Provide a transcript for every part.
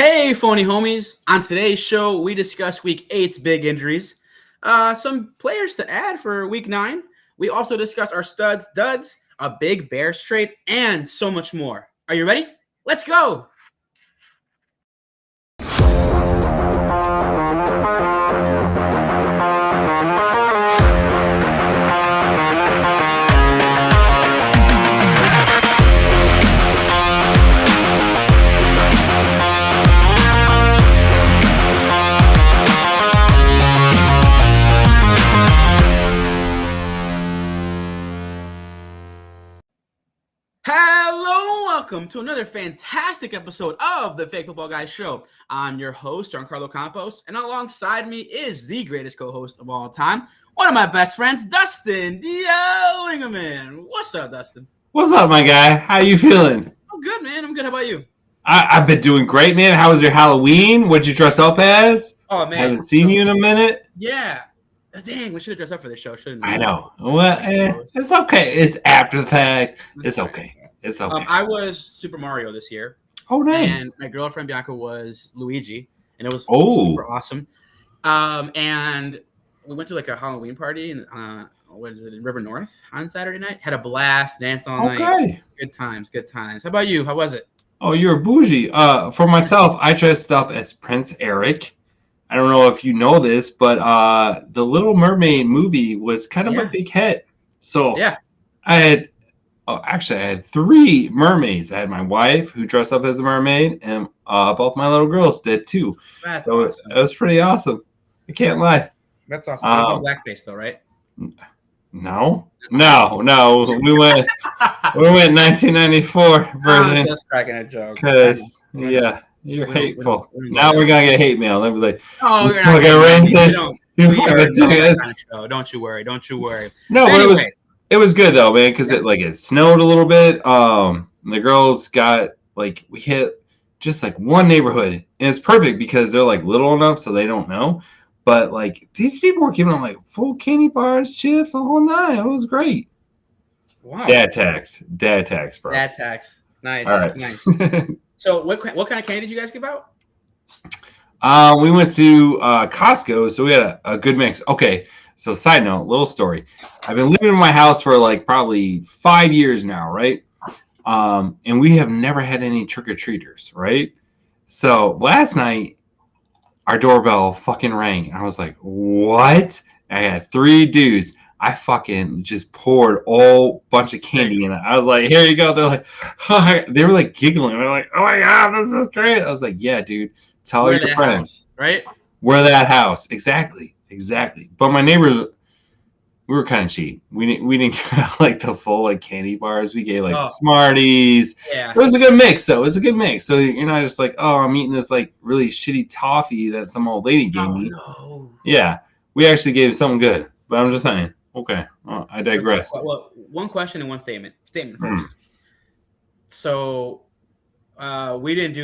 Hey, phony homies. On today's show, we discuss Week 8's big injuries, some players to add for Week 9. We also discuss our studs, duds, a big Bears trade, and so much more. Are you ready? Let's go! Welcome to another fantastic episode of the Fake Football Guys Show. I'm your host, Giancarlo Campos, and alongside me is the greatest co-host of all time, one of my best friends, Dustin D.L. Lingerman. What's up, Dustin? What's up, my guy? How you feeling? I'm good, man. I'm good. How about you? I've been doing great, man. How was your Halloween? What'd you dress up as? Oh, man. I haven't seen you in a minute. Yeah. Dang, we should have dressed up for this show, shouldn't we? I know. Well, it's okay. It's after the fact. It's okay. It's okay. I was Super Mario this year. Oh, nice. And my girlfriend Bianca was Luigi, and it was super awesome. And we went to like a Halloween party in in River North on Saturday night. Had a blast, danced all night. Good times. How about you? How was it? Oh, you're bougie. For myself, I dressed up as Prince Eric. I don't know if you know this, but the Little Mermaid movie was kind of a big hit. So I had three mermaids. I had my wife who dressed up as a mermaid, and both my little girls did too. That's awesome. It was pretty awesome. I can't lie. That's awesome. Blackface though, right? No. We went 1994 version. I'm just cracking a joke. Because you're hateful. Now we're gonna get hate mail. They'll be like, "Oh, you're fucking racist." Don't you worry. No, but it was good though, man, because it snowed a little bit. The girls got we hit just one neighborhood, and it's perfect because they're little enough so they don't know. But these people were giving them full candy bars, chips, the whole nine. It was great. Wow. Dad tax, bro. Dad tax. Nice. All right. Nice. So what kind of candy did you guys give out? We went to Costco, so we had a good mix. Okay. So side note, little story. I've been living in my house for probably 5 years now, right? And we have never had any trick-or-treaters, right? So last night, our doorbell fucking rang. And I was like, what? I had 3 dudes. I fucking just poured all bunch of candy in it. I was like, here you go. They're like, they were giggling. They're like, oh my God, this is great. I was like, yeah, dude, tell your friends. House, right? We're that house. Exactly. But my neighbors, we were kind of cheap. We didn't get the full candy bars. We gave Smarties. Yeah. It was a good mix though. So you're not just I'm eating this really shitty toffee that some old lady gave me. No. Yeah. We actually gave something good. But I'm just saying. Okay. Well, I digress. Well, one question and one statement. Statement first. So we didn't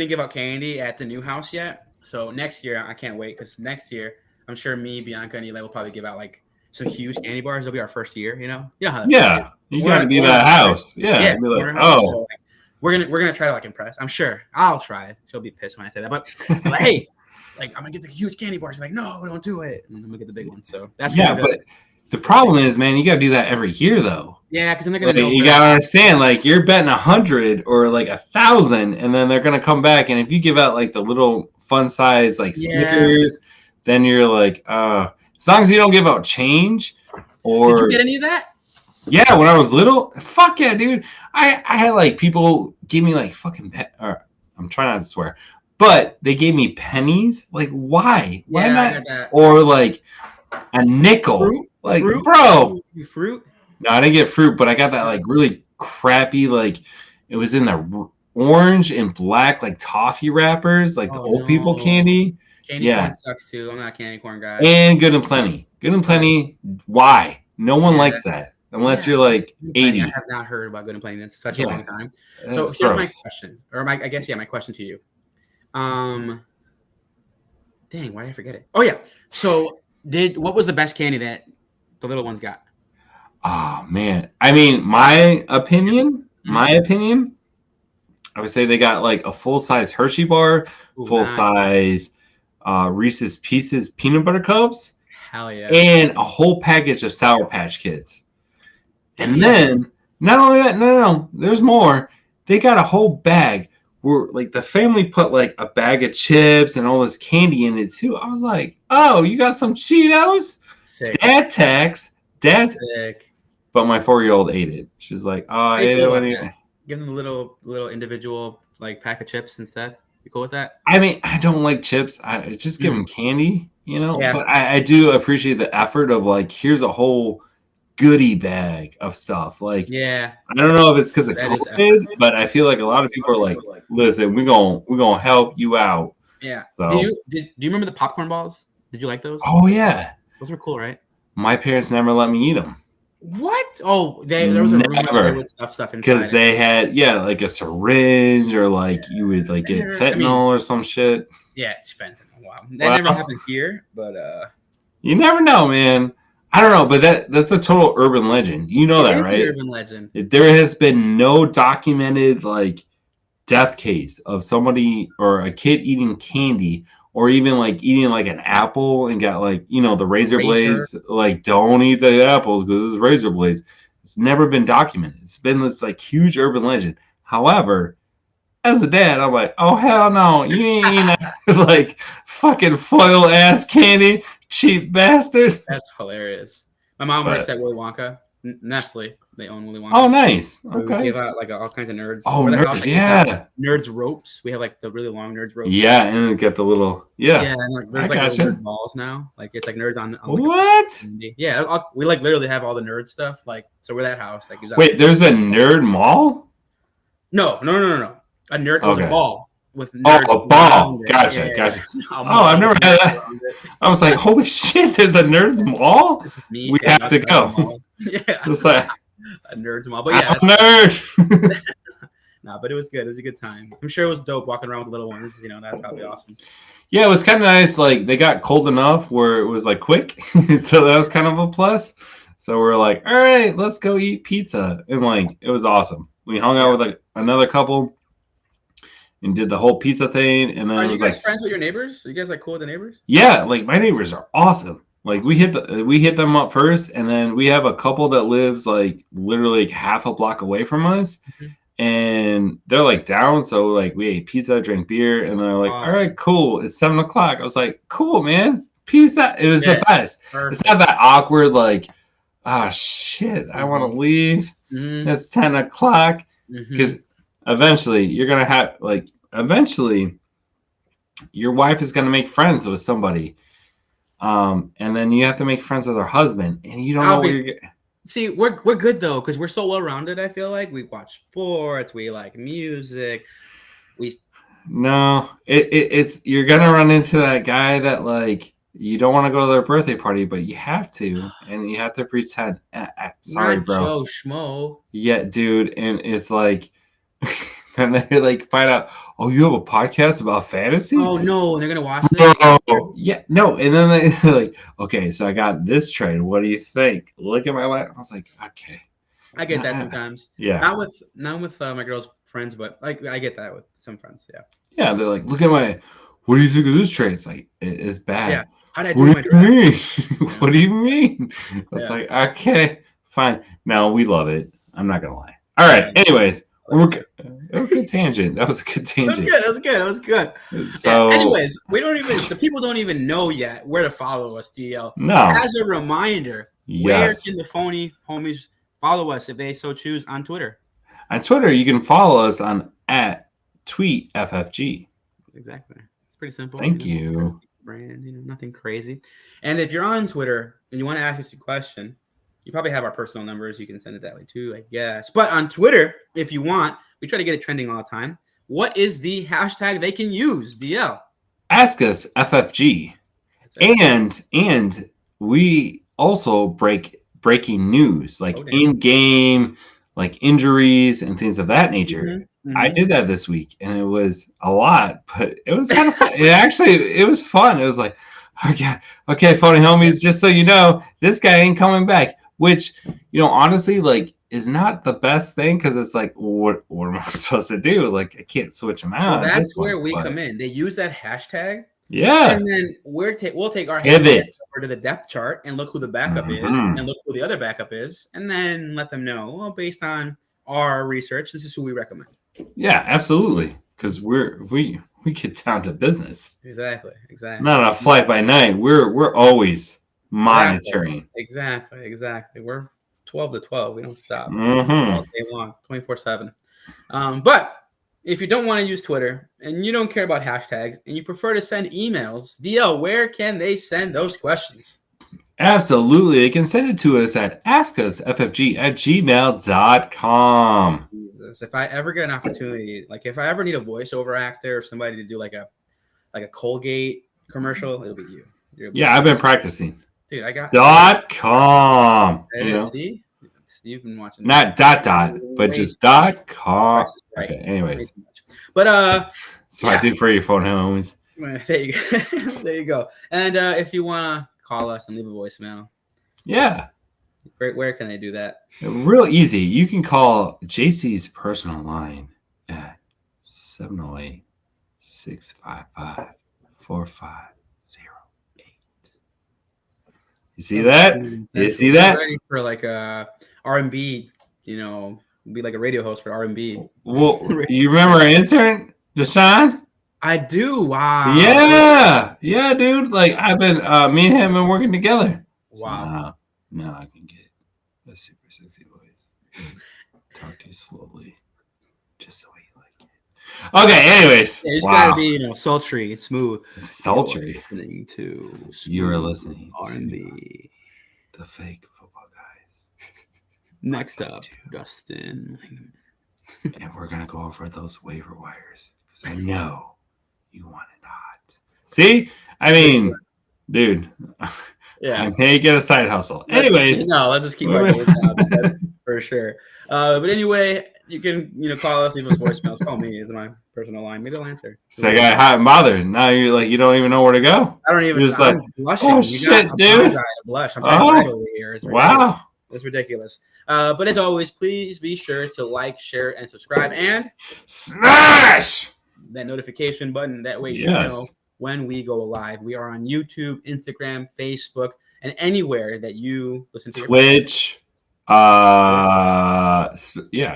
give out candy at the new house yet. So next year I can't wait because next year I'm sure me, Bianca, and Eli will probably give out some huge candy bars. It'll be our first year, you know. You know how that feels. You got to be that house. Yeah. Be so, we're gonna try to impress. I'm sure I'll try. She'll be pissed when I say that, but hey, I'm gonna get the huge candy bars. I'm no, don't do it. And I'm gonna get the big one. So that's but the problem is, man, you gotta do that every year though. Yeah, because then they're gonna. You gotta understand, you're betting 100 or 1,000, and then they're gonna come back, and if you give out the little fun size Snickers, then you're as long as you don't give out change. Or did you get any of that? Yeah, when I was little, fuck yeah, dude. I had people give me fucking or I'm trying not to swear, but they gave me pennies. Why? Why not? I got that. Or a nickel. Fruit? Bro. Fruit? No, I didn't get fruit, but I got that really crappy it was in the orange and black toffee wrappers, the old people candy. Candy corn sucks too. I'm not a candy corn guy. And Good and Plenty. Good and Plenty. Why? No one likes that unless you're 80. I have not heard about Good and Plenty in such a long time. So here's gross. my question, or my question to you. Dang, why did I forget it? Oh yeah. So what was the best candy that the little ones got? Oh man. I mean, my opinion, I would say they got like a full-size Hershey bar, Ooh, full-size Reese's Pieces peanut butter cups, hell yeah. and a whole package of Sour Patch Kids. And Damn. then, not only that, no, there's more. They got a whole bag where, like, the family put, like, a bag of chips and all this candy in it, too. I was like, oh, you got some Cheetos? Sick. Dad tax. Dad. Sick. But my 4-year-old ate it. She's like, oh, I ate it when you... Give them a little individual, like, pack of chips instead. You cool with that? I mean, I don't like chips. I just give them candy, you know? Yeah. But I do appreciate the effort of, like, here's a whole goodie bag of stuff. Like, yeah, I don't know if it's because of That is COVID, but I feel like a lot of people are like, listen, we're gonna help you out. yeah. So, Do you remember the popcorn balls? Did you like those? oh yeah, Those were cool, right? my parents never let me eat them What? Oh, there was a rumor that Never. they would stuff inside. because they had like a syringe or like you would like get Never- fentanyl or some shit. Yeah, it's fentanyl. Wow, that never happened here, but You never know, man. I don't know, but that's a total urban legend. You know it that, is right? an urban legend. There has been no documented like death case of somebody or a kid eating candy or even like eating like an apple and got like, you know, the razor blades. Like, don't eat the apples because it's razor blades. It's never been documented. It's been this like huge urban legend. However, as a dad, I'm like, oh hell no, you ain't eating that like fucking foil ass candy, cheap bastard. That's hilarious. My mom works But- at Willy Wonka. Nestle, they own Willy Wonka. Oh, nice. We Okay. give out like all kinds of nerds. Oh, We're the nerds, house that gives out yeah. Nerds ropes. We have like the really long nerds ropes. Yeah, and then get the little Yeah, yeah. and like, there's I like gotcha. little nerd balls now. Like it's like nerds on like, a What? candy. Yeah, we like literally have all the nerd stuff. Like so, we're that house that gives out. Wait, there's a nerd mall? No. A nerd was Okay. a ball with Oh, nerds. a ball. around it. Gotcha, Yeah. gotcha. Oh, I've never had that. I was like, holy shit, there's a nerds mall? Me, We Sam, have to that's go. a mall. Yeah, It's like, a nerds mall. But yeah, I'm a nerd. nah, but it was good. It was a good time. I'm sure it was dope walking around with the little ones. You know, that's probably awesome. Yeah, it was kind of nice. Like, they got cold enough where it was like quick. So that was kind of a plus. So we're like, all right, let's go eat pizza. And like, it was awesome. We hung out with like another couple and did the whole pizza thing. And then Are it you was guys like, friends with your neighbors? Are you guys like cool with the neighbors? yeah, like my neighbors are awesome. Like we hit them up first, and then we have a couple that lives like literally like half a block away from us, and they're like down. So like we ate pizza, drank beer, and they're like, Awesome. all right, cool. It's 7:00. I was like, cool, man. Peace out. It was Yeah. the best. Perfect. It's not that awkward. Like, ah, shit, I want to leave. Mhm, It's 10:00 mhm. because eventually you're gonna have like eventually your wife is gonna make friends with somebody. And then you have to make friends with her husband, and you don't know where you're getting. See, we're good though because we're so well rounded. I feel like we watch sports, we like music, we No, it's you're gonna run into that guy that like you don't want to go to their birthday party, but you have to, and you have to pretend. Sorry, not bro. Joe Schmo. Yeah, dude, and it's like, and they like find out, oh, you have a podcast about fantasy? Oh no, and they're gonna watch this. Bro, yeah, no, and then they're like, okay, so I got this trade. What do you think? Look at my life. I was like, okay, I get that sometimes. yeah, Not with my girl's friends, but like I get that with some friends. Yeah. yeah. They're like, look at my. What do you think of this trade? It's like it's bad. Yeah. How did I do What my do draft? you mean? What do you mean? It's Yeah. like, okay, fine. No, we love it. I'm not gonna lie. All right. Yeah. Anyways, we're good. It was a good tangent. That was a good That was tangent. good. That was good. That was good. So, Yeah, anyways, the people don't even know yet where to follow us, DL. no. As a reminder, where Yes. can the phony homies follow us if they so choose on Twitter? On Twitter, you can follow us on @tweetffg. Exactly. It's pretty simple. Thank you. Brand, nothing crazy. And if you're on Twitter and you want to ask us a question, you probably have our personal numbers. You can send it that way too, I guess. But on Twitter, if you want, we try to get it trending all the time. What is the hashtag they can use, DL? Ask us FFG. That's it. And we also breaking news, like Oh, damn. in-game, like injuries and things of that nature. Mhm, I mhm. did that this week, and it was a lot, but it was kind of fun. It was fun. It was like, okay, phony homies, just so you know, this guy ain't coming back. Which, honestly, like is not the best thing because it's like, what am I supposed to do? Like, I can't switch them out. Well, at that's this where point, we but come in. They use that hashtag, yeah, and then we'll take our pivot. hashtags over to the depth chart and look who the backup is, Mhm. and look who the other backup is, and then let them know. Well, based on our research, this is who we recommend. Yeah, absolutely. Because we get down to business. Exactly. Not a fly by night. We're always monitoring. Exactly. We're 12 to 12. We don't stop Mhm. all day long, 24/7. But if you don't want to use Twitter and you don't care about hashtags and you prefer to send emails, DL, where can they send those questions? Absolutely. They can send it to us at askusffg@gmail.com. Jesus, if I ever get an opportunity, like if I ever need a voiceover actor or somebody to do like a Colgate commercial, it'll be you. Yeah, I've been practicing. Dude, I got .com. There You it know, is. See, you've been watching. not dot, but just .com. Right. Okay. Anyways, But so I do for your phone homies. there you go. There you go. And if you want to call us and leave a voicemail, Yeah, where can they do that? real easy. You can call JC's personal line at 708-655-4508. You see that? You see that? Ready for like a R&B, be like a radio host for R&B. Well, you remember our intern, Deshaun? I do. Wow. Yeah, dude. Like I've been, me and him have been working together. Wow. So now I can get a super sexy voice. Talk to you slowly, just the way you like it. Okay. Anyways, Yeah, it's gotta be sultry, smooth. Sultry. You are listening R&B. The Fake Football Guys. Next up, Dustin Lingman. And we're gonna go over those waiver wires because I know you want it hot. See, I mean, dude, Yeah, I may get a side hustle. Anyways, let's just keep our day job. That's for sure. But anyway, you can call us, leave us voicemails. Call me. It's my personal line. Maybe I'll answer. so I got hot and bothered. Now you're like, you don't even know where to go. I don't even. You're just I'm like, blushing. oh You shit, got dude. a blush. I'm trying to over here. It's ridiculous. Wow. It's ridiculous. But as always, please be sure to like, share, and subscribe, and smash that notification button. That way you Yes. know when we go live. We are on YouTube, Instagram, Facebook, and anywhere that you listen to. Twitch. Yeah,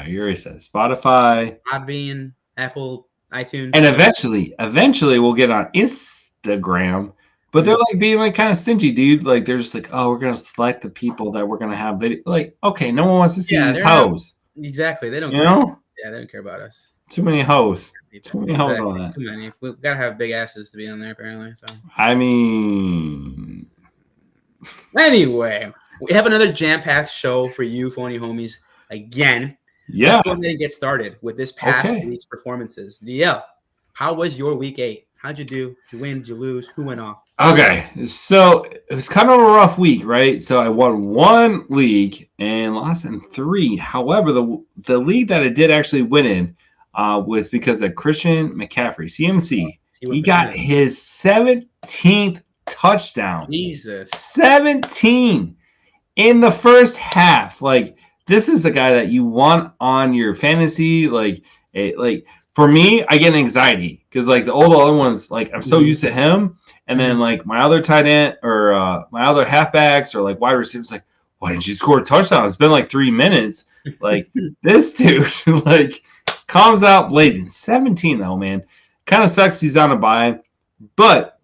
you already said Spotify. Podbean, Apple, iTunes, And eventually we'll get on Instagram. But they're like being like kind of stingy, dude. Like they're just like, oh, we're gonna select the people that we're gonna have video. Like, okay, no one wants to see these hoes. Exactly. They don't You care. know? Yeah, they don't care about us. Too many hoes. Too many hoes on that. Too many. We've got to have big asses to be on there, apparently. So I mean, anyway, we have another jam-packed show for you, phony homies. Again, yeah. let's go ahead and get started with this past week's performances. DL, how was your week 8? How'd you do? Did you win? Did you lose? Who went off? Okay, so it was kind of a rough week, right? So I won 1 league and lost in 3. However, the league that I did actually win in was because of Christian McCaffrey, CMC. He got his 17th touchdown. Jesus. 17 in the first half. Like, this is the guy that you want on your fantasy. Like for me, I get anxiety because like the other ones, like I'm so used to him. And then like my other tight end or my other halfbacks or like wide receivers, like, why did you score a touchdown? It's been like 3 minutes. Like this dude like comes out blazing. 17 though, man. Kind of sucks he's on a bye, but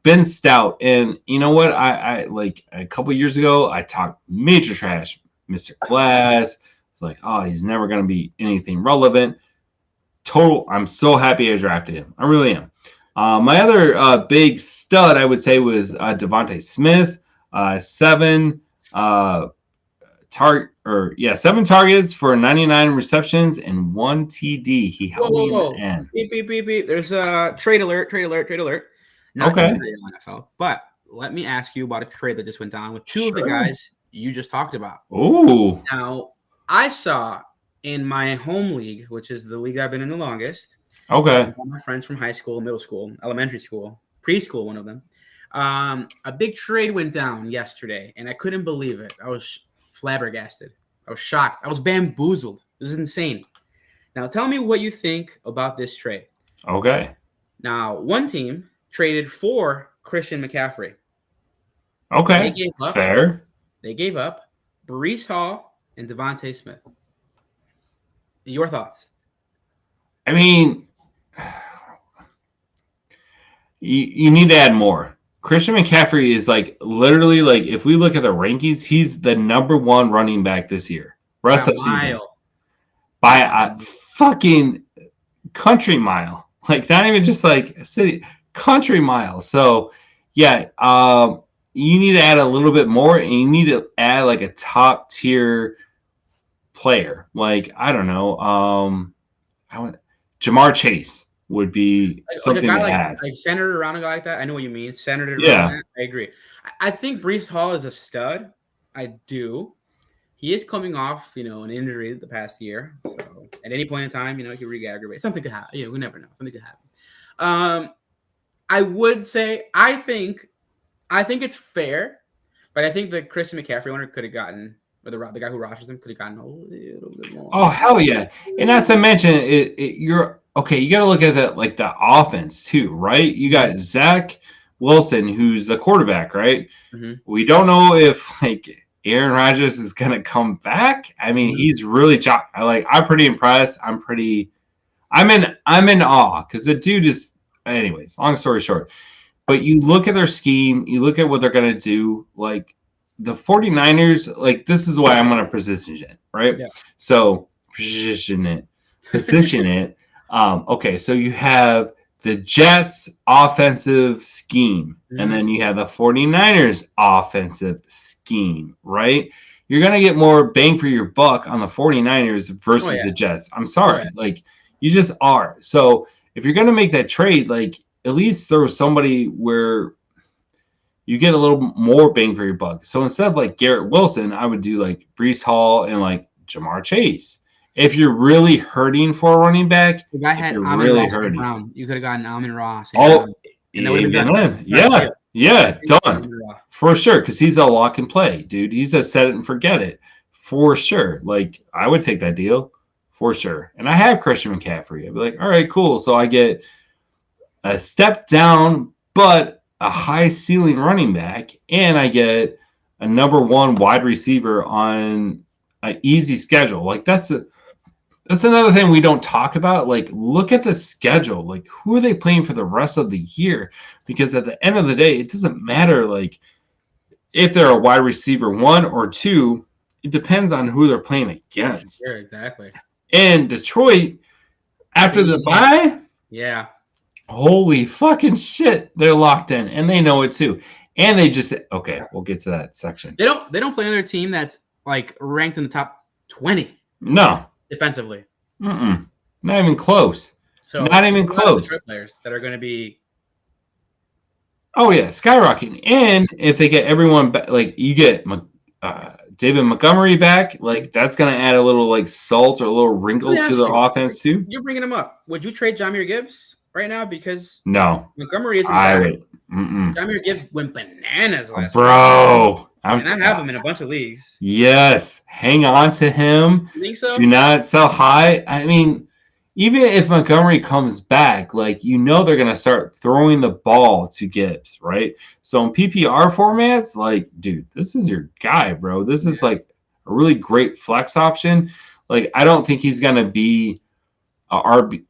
Ben Stout. And you know what? I like a couple years ago, I talked major trash. Mr. Glass. It's like, oh, he's never gonna be anything relevant. I'm so happy I drafted him. I really am. My other big stud, I would say, was Devontae Smith. 7 targets for 99 receptions and 1 TD. He held me in the end. Beep. There's a trade alert. Not in the NFL, but let me ask you about a trade that just went down with 2 of the guys you just talked about. Ooh. Now, I saw in my home league, which is the league I've been in the longest. Okay. All my friends from high school, middle school, elementary school, preschool, one of them. A big trade went down yesterday, and I couldn't believe it. I was flabbergasted. I was shocked. I was bamboozled. This is insane. Now, tell me what you think about this trade. Okay. Now, one team traded for Christian McCaffrey. Okay. Fair. They gave up Breece Hall and Devontae Smith. Your thoughts? I mean, you need to add more. Christian McCaffrey is like literally like if we look at the rankings, he's the number 1 running back this year. Rest of the season. By a fucking country mile. Like not even just like a city, country mile. So yeah, you need to add a little bit more, and you need to add like a top tier player. Like I don't know, Jamar Chase would be something like a guy to add. Like centered around a guy like that. I know what you mean. Centered around that. I agree. I think Breece Hall is a stud. I do. He is coming off, an injury the past year. So at any point in time, he could re-aggravate. Something could happen. We never know. Something could happen. I would say I think it's fair, but I think the Christian McCaffrey owner could have gotten, or the guy who rosters him could have gotten a little bit more. Oh hell yeah! And as I mentioned, you're okay. You got to look at the offense too, right? You got Zach Wilson, who's the quarterback, right? Mm-hmm. We don't know if Aaron Rodgers is gonna come back. I mean, he's really I'm pretty impressed. I'm in awe because the dude is. Anyways, long story short, but you look at their scheme, you look at what they're gonna do. Like the 49ers, this is why I'm gonna position it, right? Yeah. So position it. Okay, so you have the Jets offensive scheme, and then you have the 49ers offensive scheme, right? You're going to get more bang for your buck on the 49ers versus the Jets. I'm sorry. You just are. So if you're going to make that trade, at least throw somebody where you get a little more bang for your buck. So instead of Garrett Wilson, I would do Breece Hall and Jamar Chase. If you're really hurting for a running back, the guy had Amon-Ra St. Brown. You could have gotten Amon-Ra St. Brown. Yeah, done. For sure, because he's a lock and play, dude. He's a set it and forget it. For sure. I would take that deal. For sure. And I have Christian McCaffrey. I'd be like, all right, cool. So I get a step down, but a high ceiling running back, and I get a number 1 wide receiver on an easy schedule. That's another thing we don't talk about. Look at the schedule. Who are they playing for the rest of the year? Because at the end of the day, it doesn't matter, if they're a wide receiver 1 or 2. It depends on who they're playing against. Sure, exactly. And Detroit, after the bye, yeah, holy fucking shit, they're locked in, and they know it too. And they just okay, we'll get to that section. They don't play another team that's ranked in the top 20. No. Defensively. Not even close. So not even close. Players that are going to be. Oh yeah, skyrocketing. And if they get everyone back, you get David Montgomery back, that's going to add a little salt or a little wrinkle to the offense too. You're bringing him up. Would you trade Jahmyr Gibbs right now? Because no, Montgomery isn't. Jahmyr Gibbs went bananas last week. Bro. I have him in a bunch of leagues. Yes. Hang on to him. You think so? Do not sell high. I mean, even if Montgomery comes back, they're going to start throwing the ball to Gibbs, right? So in PPR formats, dude, this is your guy, bro. This is a really great flex option. I don't think he's going to be a RB.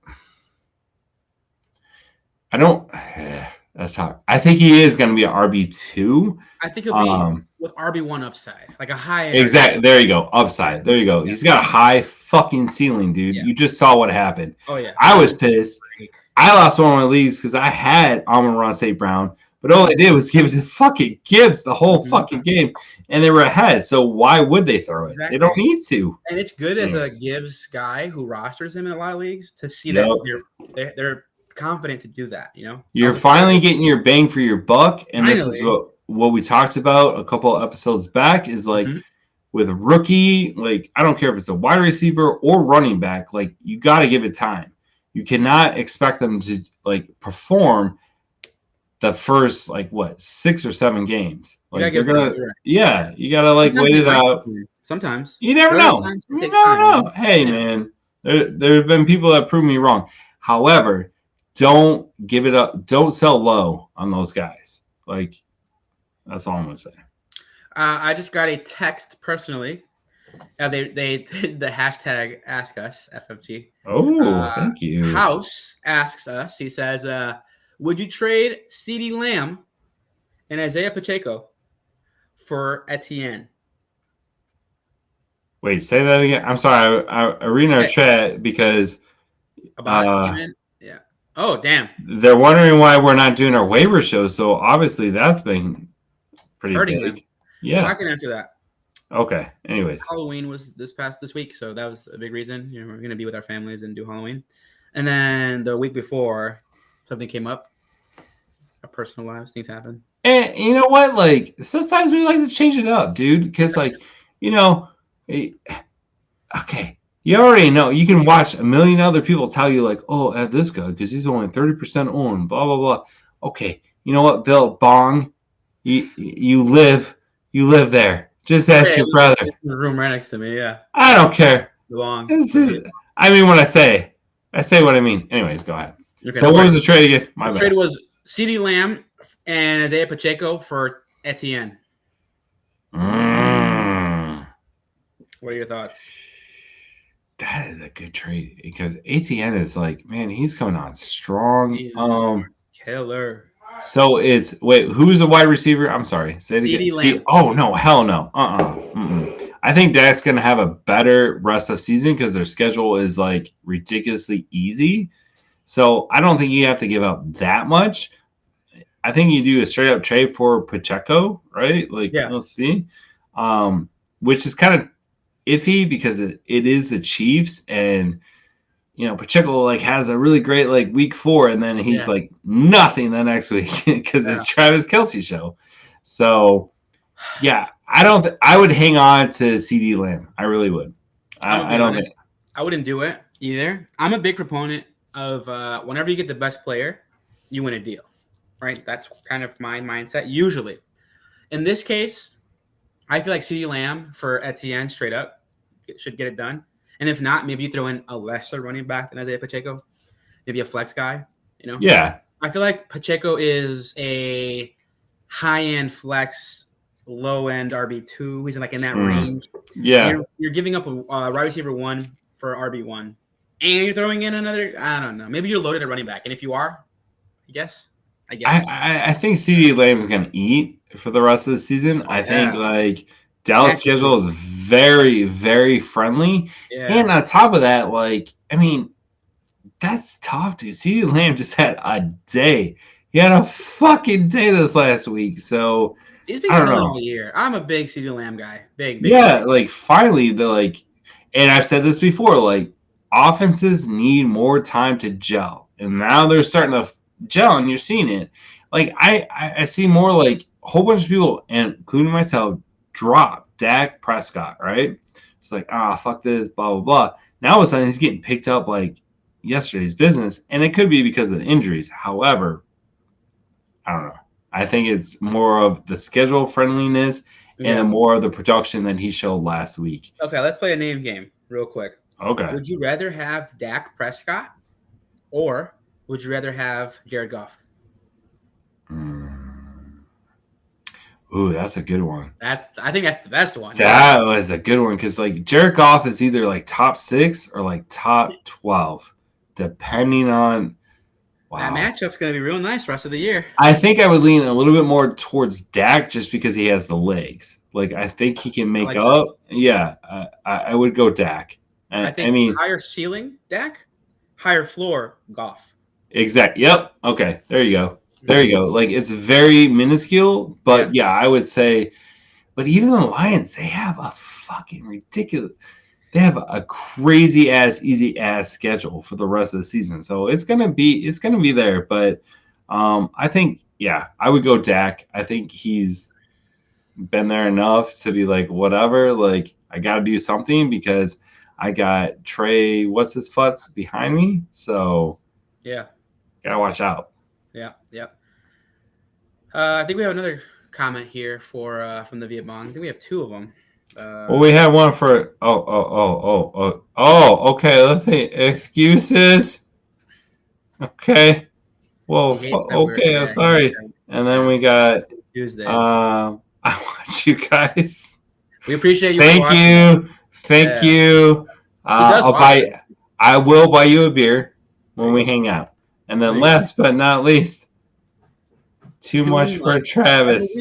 That's hard. I think he is going to be an RB2. I think he'll be with RB1 upside, a high. Exactly. There you go. Upside. There you go. Yeah. He's got a high fucking ceiling, dude. Yeah. You just saw what happened. Oh yeah. I was pissed. I lost one of my leagues because I had Amon-Ra St. Brown, but all I did was give it to fucking Gibbs the whole fucking game, and they were ahead. So why would they throw it? Exactly. They don't need to. And it's good as a Gibbs guy who rosters him in a lot of leagues to see that they're confident to do that. You're finally getting your bang for your buck, and this is what we talked about a couple of episodes back is with a rookie, I don't care if it's a wide receiver or running back, you got to give it time. You cannot expect them to perform the first like what 6 or 7 games. You gotta Like they're give it time. gonna, You're right. yeah, you gotta like Sometimes wait it it might out. take time. Sometimes. You never But other know. times it You takes never time. know. Hey, Yeah. man, there have been people that prove me wrong. However, don't give it up. Don't sell low on those guys. Like that's all I'm gonna say. I just got a text personally. They did the hashtag Ask Us FFG. Oh, thank you. House asks us. He says, "Would you trade CeeDee Lamb and Isaiah Pacheco for Etienne?" Wait, say that again. I'm sorry. I read in our Okay. chat because About Etienne? Yeah. Oh, damn. they're wondering why we're not doing our waiver show. So obviously that's been pretty Hurting big. them. Yeah. Well, I can answer that. Okay. Anyways, Halloween was this week, so that was a big reason. We're gonna be with our families and do Halloween. And then the week before, something came up. Our personal lives, things happen. and you know what? Like sometimes we like to change it up, dude. Because like, you know, okay, you already know. You can watch a million other people tell you like, oh, add this guy because he's only 30% owned. Blah blah blah. Okay, you know what, Bill Bong, you live there. Just ask your brother. The room right next to me. Yeah. I don't care. Long. I mean, when I say what I mean. Anyways, go ahead. Okay, so what was the trade again? My trade was CeeDee Lamb and Isaiah Pacheco for Etienne. What are your thoughts? That is a good trade because Etienne is like, man, he's coming on strong. Killer. So it's who's the wide receiver? I'm sorry, say it again. Oh no, hell no. I think Dak's gonna have a better rest of season because their schedule is like ridiculously easy. So I don't think you have to give up that much. I think you do a straight up trade for Pacheco, right? Like, let's see. Which is kind of iffy because it is the Chiefs, and you know Pacheco like has a really great like week 4, and then he's like nothing the next week because it's Travis Kelce show. So yeah, I would hang on to CeeDee Lamb. I really would. I don't think I wouldn't do it either. I'm a big proponent of whenever you get the best player, you win a deal, right? That's kind of my mindset usually. In this case, I feel like CeeDee Lamb for Etienne straight up should get it done. And if not, maybe you throw in a lesser running back than Isaiah Pacheco, maybe a flex guy. You know? Yeah. I feel like Pacheco is a high-end flex, low-end RB2. He's like in that range. Yeah. You're giving up a wide receiver 1 for RB1, and you're throwing in another. I don't know. Maybe you're loaded at running back, and if you are, I guess. I think CeeDee Lamb is going to eat for the rest of the season. I think like Dallas' schedule is very, very friendly. Yeah. And on top of that, like, I mean, that's tough, dude. CeeDee Lamb just had a day. He had a fucking day this last week. So he's been killing all year. I'm a big CeeDee Lamb guy. Big. Yeah, like finally and I've said this before, like offenses need more time to gel. And now they're starting to gel, and you're seeing it. Like I see more like a whole bunch of people, including myself, drop Dak Prescott, right? It's like, fuck this, blah blah blah. Now all of a sudden he's getting picked up like yesterday's business, and it could be because of the injuries. However, I don't know. I think it's more of the schedule friendliness and more of the production that he showed last week. Okay, let's play a name game real quick. Okay. Would you rather have Dak Prescott or would you rather have Jared Goff? Ooh, that's a good one. I think that's the best one. That was a good one because like Jared Goff is either like top 6 or like top 12, depending on. Wow. That matchup's going to be real nice the rest of the year. I think I would lean a little bit more towards Dak just because he has the legs. Like I think he can make up. That. Yeah, I would go Dak. I mean, higher ceiling Dak, higher floor Goff. Exactly. Yep. Okay. There you go. Like it's very minuscule, but yeah, I would say. But even the Lions, they have a fucking ridiculous. They have a crazy ass, easy ass schedule for the rest of the season, so it's gonna be there. But I think I would go Dak. I think he's been there enough to be like whatever. Like I got to do something because I got Trey, what's his futz behind me, so gotta watch out. Yeah. I think we have another comment here from the Vietnam. I think we have two of them. Well, we have one for okay. Let's see. Excuses. Okay. Well, okay. I'm sorry. And then we got Tuesdays. I want you guys. We appreciate you. Thank you. I will buy you a beer when we hang out. And then last but not least, too much for Travis.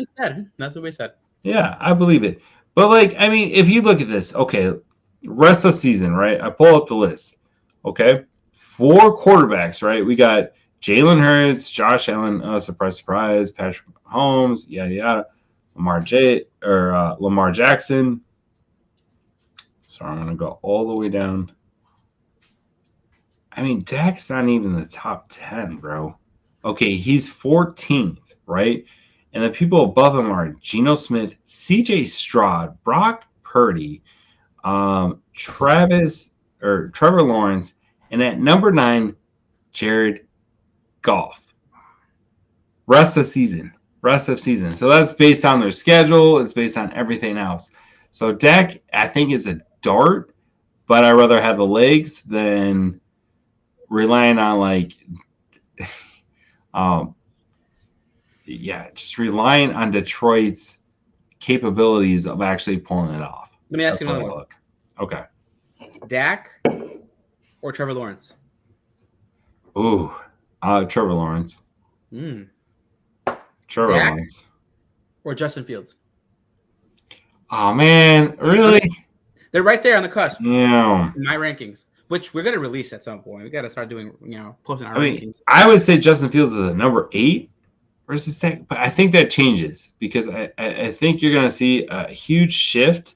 That's what we said. Yeah, I believe it. But like, I mean, if you look at this, okay, rest of the season, right? I pull up the list. Okay. 4 quarterbacks, right? We got Jalen Hurts, Josh Allen, surprise, surprise, Patrick Mahomes, yada yada, Lamar Jackson. So I'm gonna go all the way down. I mean, Dak's not even the top 10, bro. Okay, he's 14th, right? And the people above him are Geno Smith, C.J. Stroud, Brock Purdy, Trevor Lawrence, and at number 9, Jared Goff. Rest of season. So that's based on their schedule. It's based on everything else. So Dak, I think, is a dart, but I'd rather have the legs than relying on just relying on Detroit's capabilities of actually pulling it off. Let me ask you another one. Okay. Dak or Trevor Lawrence? Ooh, Trevor Lawrence. Trevor Dak Lawrence. Or Justin Fields? Oh, man. Really? They're right there on the cusp. Yeah. In my rankings, which we're going to release at some point. We got to start doing, posting our rankings. I would say Justin Fields is a number 8 versus Dak, but I think that changes because I think you're going to see a huge shift.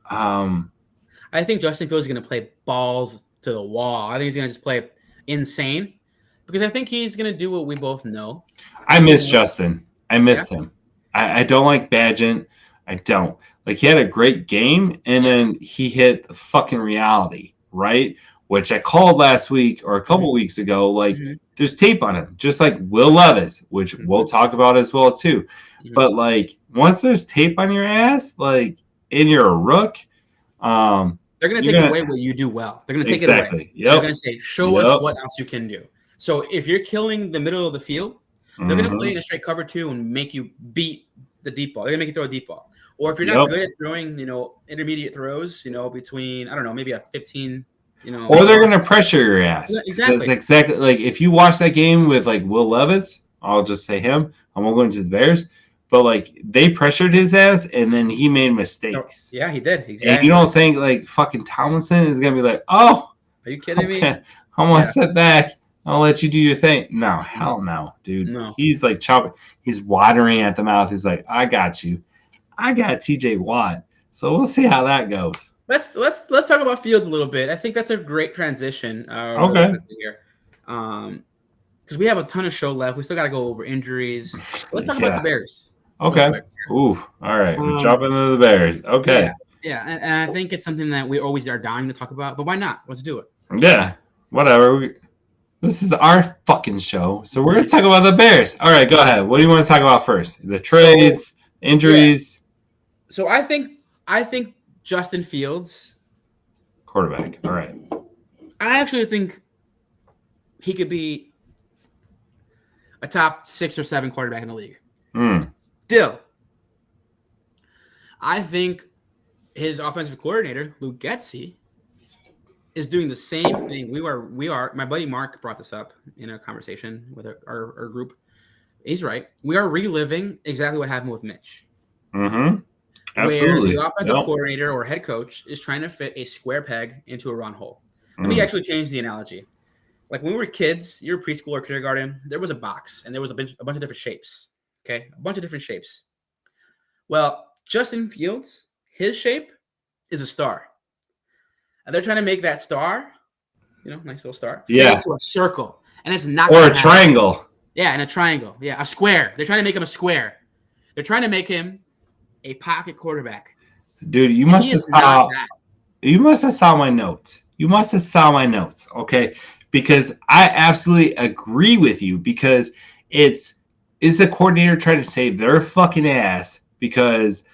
I think Justin Fields is going to play balls to the wall. I think he's going to just play insane because I think he's going to do what we both know. I miss Justin. I missed him. I don't like Badgett. I don't. Like, he had a great game, and then he hit the fucking reality, right? Which I called last week or a couple weeks ago. Like, there's tape on him, just like Will Levis, which we'll talk about as well, too. But, like, once there's tape on your ass, like, and you're a rook, they're going to take away what you do well. They're going to take it away. Yep. They're going to say, show us what else you can do. So if you're killing the middle of the field, they're going to play in a straight cover 2 and make you beat the deep ball. They're going to make you throw a deep ball. Or if you're not good at throwing, intermediate throws, between, I don't know, maybe a 15, Or they're going to pressure your ass. Yeah, exactly. It's exactly. Like, if you watch that game with, like, Will Levis, I'll just say him. I won't go into the Bears. But, like, they pressured his ass, and then he made mistakes. Yeah, he did. Exactly. And you don't think, like, fucking Tomlinson is going to be like, oh. Are you kidding me? I'm going to sit back. I'll let you do your thing. No, hell no, dude. No. He's, like, chopping. He's watering at the mouth. He's like, I got you. I got TJ Watt. So we'll see how that goes. Let's talk about Fields a little bit. I think that's a great transition. Okay. Because we have a ton of show left. We still got to go over injuries. Let's talk about the Bears. Okay. Ooh. All right. We're jumping into the Bears. Okay. Yeah. And I think it's something that we always are dying to talk about. But why not? Let's do it. Yeah. Whatever. This is our fucking show. So we're going to talk about the Bears. All right. Go ahead. What do you want to talk about first? The trades, injuries. Yeah. So I think Justin Fields, quarterback. All right. I actually think he could be a top 6 or 7 quarterback in the league. Still, I think his offensive coordinator, Luke Getsy, is doing the same thing. We are. My buddy Mark brought this up in a conversation with our group. He's right. We are reliving exactly what happened with Mitch. Absolutely. Where the offensive coordinator or head coach is trying to fit a square peg into a round hole. Let me actually change the analogy. Like when we were kids, you were preschool or kindergarten, there was a box and there was a bunch of different shapes. Okay, a bunch of different shapes. Well, Justin Fields, his shape is a star. And they're trying to make that star, nice little star, into a circle. And it's not or a triangle. Yeah, and a triangle. Yeah, a square. They're trying to make him a square. They're trying to make him a pocket quarterback. Dude, you must have saw my notes. Okay? Because I absolutely agree with you because it's is the coordinator trying to save their fucking ass because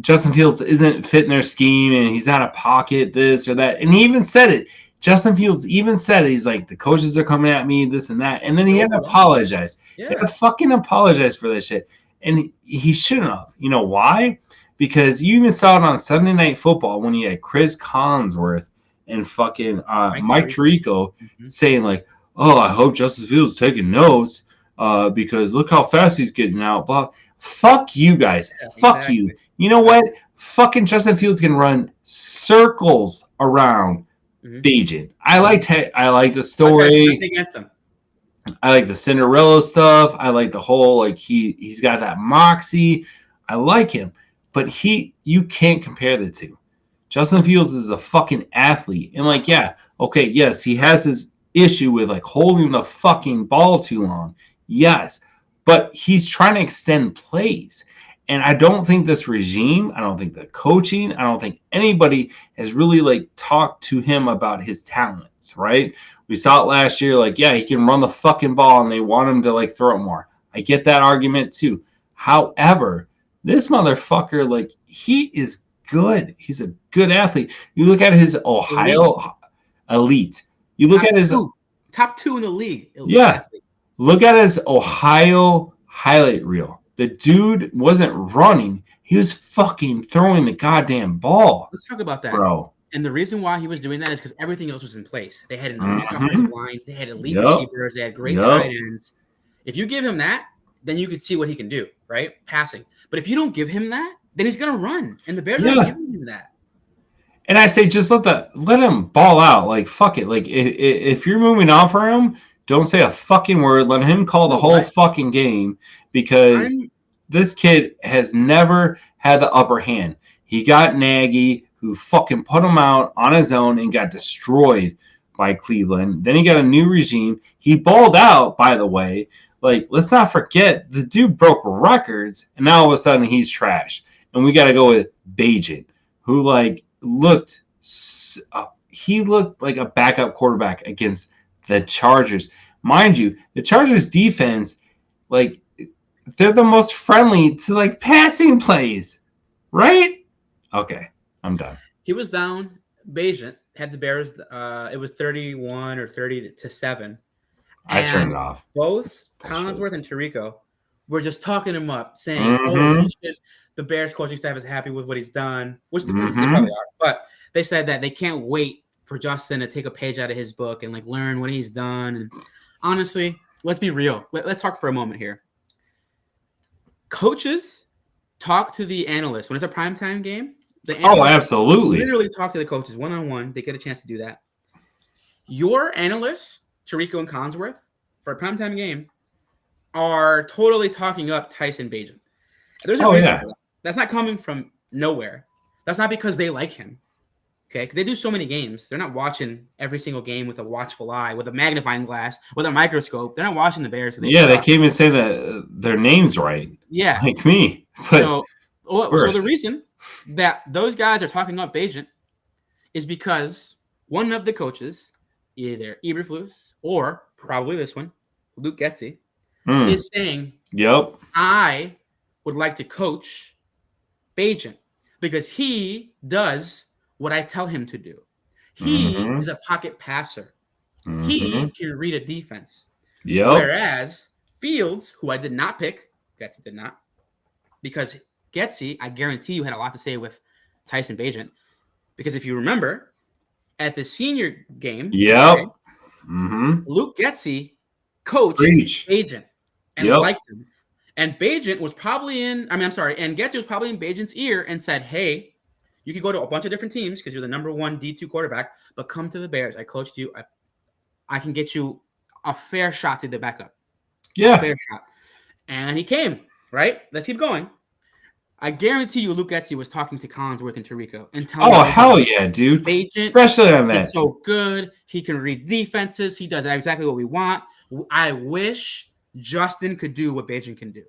Justin Fields isn't fitting their scheme and he's out of pocket, this or that. And he even said it. Justin Fields even said it. He's like, the coaches are coming at me, this and that. And then he had to apologize. Yeah. He had to fucking apologize for this shit. And he shouldn't have. You know why? Because you even saw it on Sunday Night Football when you had Chris Collinsworth and fucking Mike Tirico saying like, oh, I hope Justin Fields is taking notes because look how fast he's getting out. But fuck you guys. Yeah, fuck exactly. you. You know what? Fucking Justin Fields can run circles around Bagent. I like the story. Against them. I like the Cinderella stuff. I like the whole like he's got that moxie. I like him, but you can't compare the two. Justin Fields is a fucking athlete, and like yes, he has his issue with like holding the fucking ball too long. Yes, but he's trying to extend plays. And I don't think this regime, I don't think the coaching, I don't think anybody has really like talked to him about his talents, right? We saw it last year, like, yeah, he can run the fucking ball and they want him to like throw it more. I get that argument too. However, this motherfucker, like, he is good. He's a good athlete. You look at his Ohio elite. You look at his top 2 in the league. Athlete. Look at his Ohio highlight reel. The dude wasn't running. He was fucking throwing the goddamn ball. Let's talk about that, bro. And the reason why he was doing that is because everything else was in place. They had an elite offensive line. They had elite receivers. They had great tight ends. If you give him that, then you could see what he can do, right? Passing. But if you don't give him that, then he's going to run. And the Bears aren't giving him that. And I say just let him ball out. Like, fuck it. Like, if you're moving on for him, don't say a fucking word. Let him call the whole fucking game because this kid has never had the upper hand. He got Nagy, who fucking put him out on his own and got destroyed by Cleveland. Then he got a new regime. He balled out, by the way. Like, let's not forget, the dude broke records, and now all of a sudden he's trash. And we got to go with Bagent, who, like, looked like a backup quarterback against the Chargers. Mind you, the Chargers defense, like, they're the most friendly to like passing plays, right? Okay, I'm done. He was down. Bagent had the Bears. It was 31 or 30-7. I turned it off. Both Collinsworth and Tirico were just talking him up, saying, "Oh, the Bears coaching staff is happy with what he's done," which they probably are. But they said that they can't wait for Justin to take a page out of his book and like learn what he's done. And honestly, let's be real. Let's talk for a moment here. Coaches talk to the analysts when it's a primetime game. The analysts absolutely. Literally talk to the coaches one-on-one. They get a chance to do that. Your analysts, Tirico and Collinsworth, for a primetime game, are totally talking up Tyson Bagent. There's a reason for that. That's not coming from nowhere. That's not because they like him. Okay, because they do so many games. They're not watching every single game with a watchful eye, with a magnifying glass, with a microscope. They're not watching the Bears. So they can't even say their names right. Yeah, like me. So the reason that those guys are talking up Bagent is because one of the coaches, either Eberflus or probably this one, Luke Getsy, is saying, I would like to coach Bagent because he does what I tell him to do. He is a pocket passer. He can read a defense. Whereas Fields, who I did not pick, Getsy did not, because Getsy, I guarantee you, had a lot to say with Tyson Bagent. Because if you remember, at the senior game, Luke Getsy coached Bagent and liked him. And Bagent was probably and Getsy was probably in Bagent's ear and said, hey, you can go to a bunch of different teams because you're the number one D2 quarterback, but come to the Bears. I coached you. I can get you a fair shot to the backup. Yeah. A fair shot. And he came, right? Let's keep going. I guarantee you Luke Getsy was talking to Collinsworth and Tirico and telling them, hell yeah, dude. Bagent, especially on that. He's so good. He can read defenses. He does exactly what we want. I wish Justin could do what Bagent can do.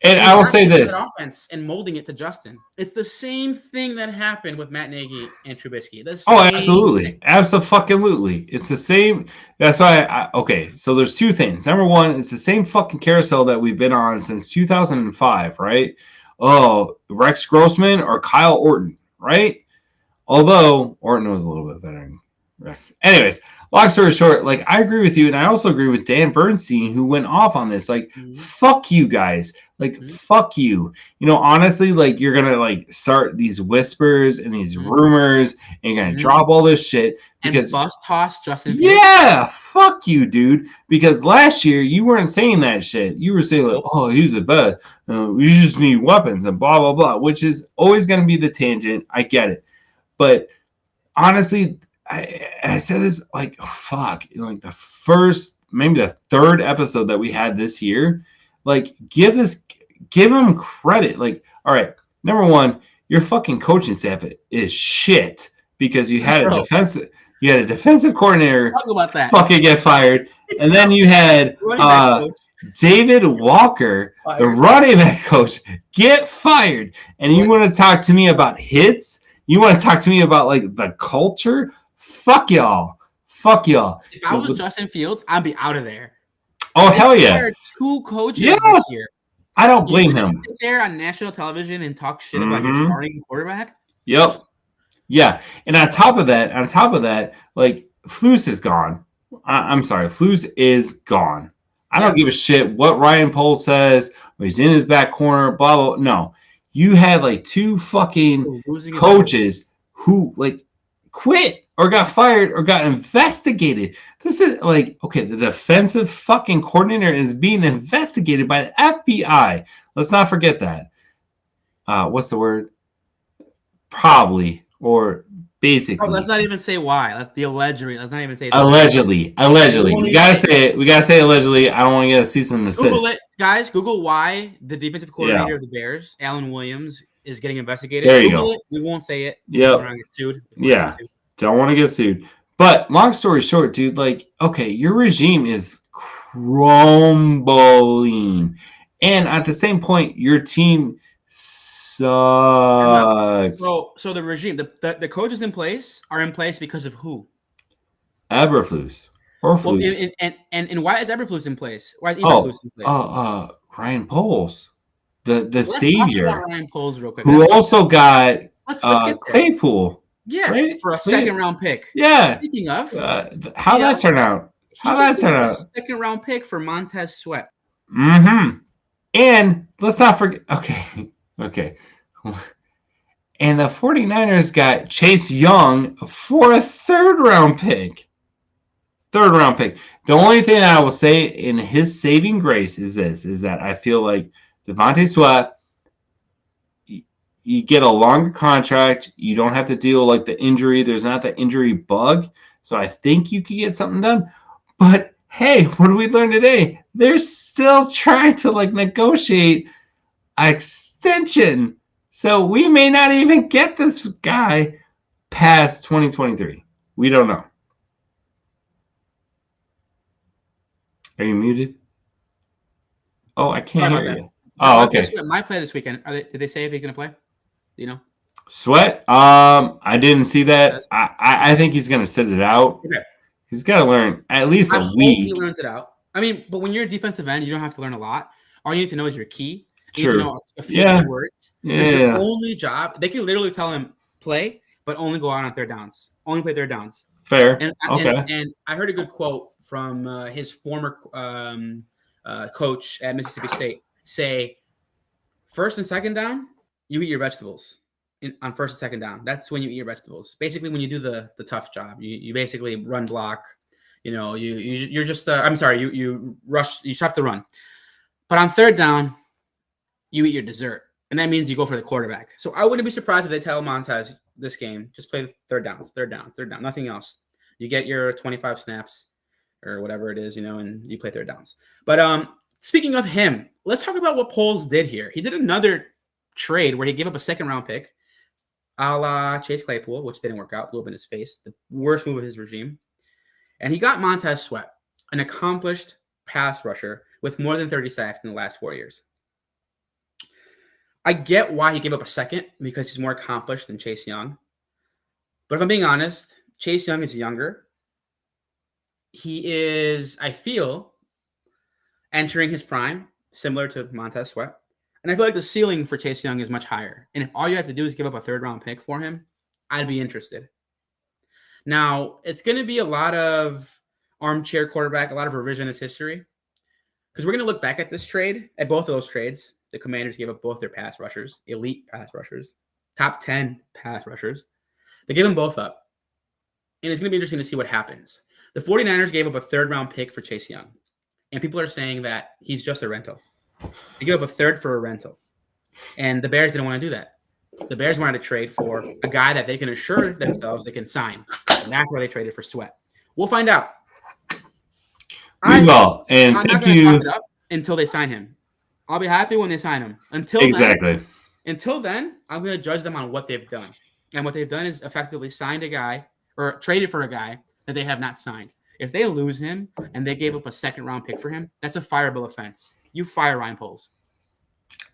And He's I will not say taking this. that offense and molding it to Justin. It's the same thing that happened with Matt Nagy and Trubisky. The Oh, same absolutely. thing. Absolutely. It's the same. That's why okay, so there's two things. Number one, it's the same fucking carousel that we've been on since 2005, right? Oh, Rex Grossman or Kyle Orton, right? Although Orton was a little bit better than Rex. Anyways, long story short, like I agree with you, and I also agree with Dan Bernstein, who went off on this. Like, fuck you guys. Like, fuck you. You know, honestly, like you're gonna like start these whispers and these rumors, and you're gonna drop all this shit because and bust toss Justin Fields. Yeah, fuck you, dude. Because last year you weren't saying that shit. You were saying like, "Oh, he's the best. We just need weapons and blah blah blah," which is always gonna be the tangent. I get it, but honestly, I said this like, oh, fuck, like the first, maybe the third episode that we had this year, like give him credit. Like, all right, number one, your fucking coaching staff is shit because you had a defensive coordinator Talk about that. fucking get fired, and then you had David Walker, the running back coach, get fired, and you want to talk to me about hits? You want to talk to me about like the culture? Fuck y'all. If I was Justin Fields, I'd be out of there. Oh, hell yeah. There are two coaches this year. I don't blame him. Sit there on national television and talk shit about your starting quarterback. Yep. Yeah. And on top of that, like Flus is gone. I'm sorry, Flus is gone. I don't give a shit what Ryan Poles says, or he's in his back corner, blah, blah. No. You had like two fucking coaches who like quit or got fired or got investigated. This is like, okay, the defensive fucking coordinator is being investigated by the FBI. Let's not forget that. What's the word? Probably or basically. Oh, let's not even say why. That's the allegedly. Let's not even say allegedly. We gotta say it. We gotta say allegedly. I don't want to get a cease and desist. Google it, guys. Google why the defensive coordinator of the Bears, Alan Williams, is getting investigated. There you Google go. it. We won't say it. Yep. We're not get sued. Don't want to get sued. But long story short, dude, like, okay, your regime is crumbling, and at the same point, your team sucks. So the regime, the coaches in place are in place because of who? Eberflus or Flus. And why is Eberflus in place? Why is Eberflus in place? Ryan Poles, the Let's savior, talk about Ryan Poles real quick. who also got let's get Claypool. Yeah, right? For a second-round pick. Yeah. Speaking of, how that turn out? Second-round pick for Montez Sweat. Mm-hmm. And let's not forget. Okay. And the 49ers got Chase Young for a third-round pick. The only thing I will say in his saving grace is that I feel like Devontae Sweat, you get a longer contract. You don't have to deal like the injury. There's not the injury bug. So I think you could get something done. But hey, what did we learn today? They're still trying to like negotiate an extension. So we may not even get this guy past 2023. We don't know. Are you muted? Oh, I can't hear you. Oh, okay. Might play this weekend. Did they say if he's going to play? Do you know? Sweat? I didn't see that. I think he's going to sit it out. Okay. He's got to learn at least a week. He learns it out. I mean, but when you're a defensive end, you don't have to learn a lot. All you need to know is your key. You need to know a few key words. Yeah. Your only job, they can literally tell him play, but only go out on third downs. Only play third downs. Fair. And I heard a good quote from his former coach at Mississippi State say, first and second down, you eat your vegetables on first and second down. That's when you eat your vegetables. Basically, when you do the tough job, you basically run block. You know, you're just you rush, you stop the run. But on third down, you eat your dessert, and that means you go for the quarterback. So I wouldn't be surprised if they tell Montez this game, just play the third down, nothing else. You get your 25 snaps or whatever it is, and you play third downs. But speaking of him, let's talk about what Poles did here. He did another trade where he gave up a second-round pick, a la Chase Claypool, which didn't work out, blew up in his face, the worst move of his regime. And he got Montez Sweat, an accomplished pass rusher with more than 30 sacks in the last 4 years. I get why he gave up a second because he's more accomplished than Chase Young. But if I'm being honest, Chase Young is younger. He is, I feel, entering his prime, similar to Montez Sweat. And I feel like the ceiling for Chase Young is much higher. And if all you have to do is give up a third-round pick for him, I'd be interested. Now, it's going to be a lot of armchair quarterback, a lot of revisionist history. Because we're going to look back at this trade, at both of those trades. The Commanders gave up both their pass rushers, elite pass rushers, top 10 pass rushers. They gave them both up. And it's going to be interesting to see what happens. The 49ers gave up a third-round pick for Chase Young. And people are saying that he's just a rental. They gave up a third for a rental. And the Bears didn't want to do that. The Bears wanted to trade for a guy that they can assure themselves they can sign. And that's why they traded for Sweat. We'll find out. We will. And I'm thank not going to you. talk it up until they sign him. I'll be happy when they sign him. Until then, I'm going to judge them on what they've done. And what they've done is effectively signed a guy or traded for a guy that they have not signed. If they lose him and they gave up a second-round pick for him, that's a fireable offense. You fire Ryan Poles.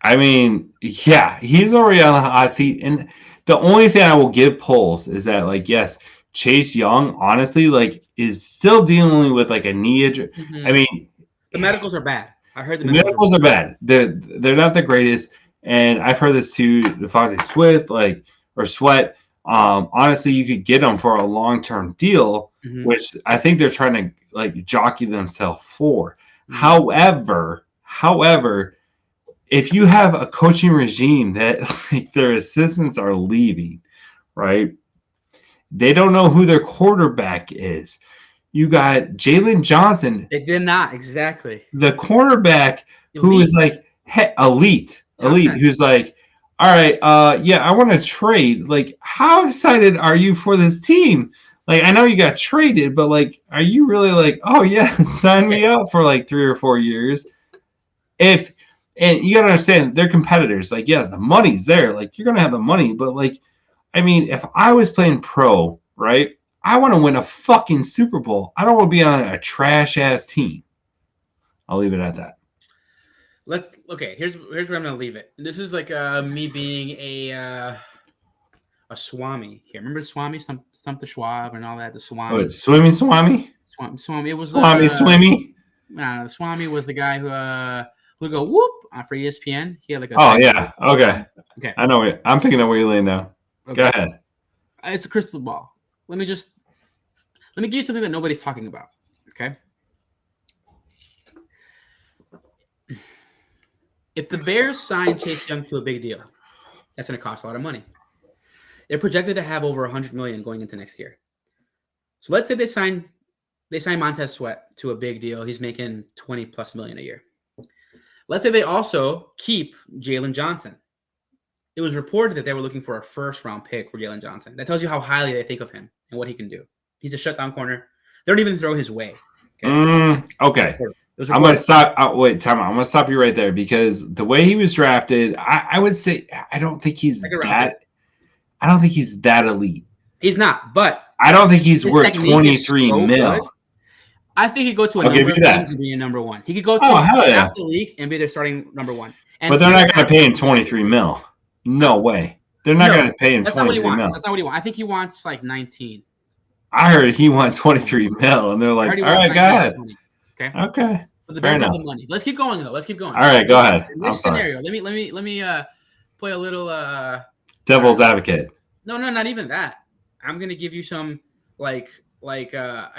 I mean, yeah, he's already on the hot seat. And the only thing I will give Poles is that, like, yes, Chase Young, honestly, like, is still dealing with, like, a knee injury. Mm-hmm. I mean, the medicals are bad. I heard the medicals are bad. They're not the greatest. And I've heard this too, Devontae Sweat. Honestly, you could get them for a long-term deal, mm-hmm. which I think they're trying to like jockey themselves for. Mm-hmm. However, if you have a coaching regime that like, their assistants are leaving, right? They don't know who their quarterback is. You got Jalen Johnson. They did not exactly the cornerback who is like elite, who's like, all right, yeah, I want to trade. Like, how excited are you for this team? Like, I know you got traded, but like, are you really like, oh yeah, sign me up for like 3 or 4 years? And you gotta understand, they're competitors. Like, yeah, the money's there. Like, you're gonna have the money, but like, I mean, if I was playing pro, right? I want to win a fucking Super Bowl. I don't want to be on a trash ass team. I'll leave it at that. Here's where I'm gonna leave it. This is like me being a Swami here. Remember Swami, Stump the Schwab and all that. The Swami. Oh, Swimmy Swami. Swami. It was Swami. Swimmy. The Swami was the guy who would go whoop for ESPN. He had like a. Oh yeah. Okay. I know. I'm picking up where you're laying down. Okay. Go ahead. It's a crystal ball. Let me give you something that nobody's talking about. Okay. If the Bears sign Chase Young to a big deal, that's going to cost a lot of money. They're projected to have over $100 million going into next year. So let's say they sign Montez Sweat to a big deal. He's making $20+ million a year. Let's say they also keep Jalen Johnson. It was reported that they were looking for a first-round pick for Jalen Johnson. That tells you how highly they think of him and what he can do. He's a shutdown corner. They don't even throw his way. Okay. I'm going to stop. Time out. I'm going to stop you right there because the way he was drafted, I would say I don't think he's that. I don't think he's that elite. He's not, but I don't think he's worth 23 mil. Good. I think he'd go to a number of teams and be a number one. He could go to half the league and be their starting number one. But they're not going to pay him 23 mil. No way. They're not going to pay him 23 mil. That's not what he wants. I think he wants like 19. I heard he wants 23 mil, and they're like, all right, go ahead. Okay. But the Bears have the money. Let's keep going, though. Let's keep going. All right, go ahead. In this scenario, let me play a little devil's advocate. No, not even that. I'm gonna give you some I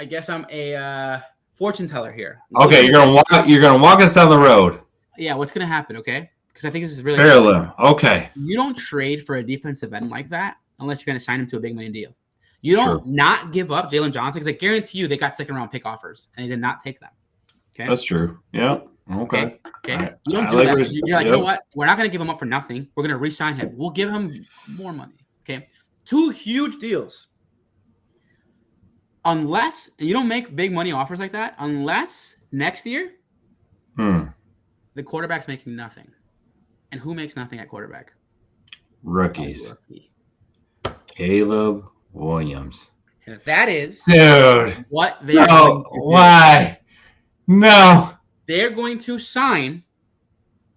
guess I'm a fortune teller here. Okay, you're gonna walk us down the road. Yeah, what's gonna happen? Okay, because I think this is really parallel. Okay, you don't trade for a defensive end like that unless you're gonna sign him to a big money deal. You don't not give up Jalen Johnson because I guarantee you they got second-round pick offers and they did not take them. Okay, that's true. Yeah. Okay. Right. You don't do that. You're like, you know what? We're not gonna give him up for nothing. We're gonna re-sign him. We'll give him more money. Okay, 2 huge deals. Unless you don't make big money offers like that, unless next year the quarterback's making nothing. And who makes nothing at quarterback? Rookies. Caleb Williams. And that is what they're going to do. Why? No. They're going to sign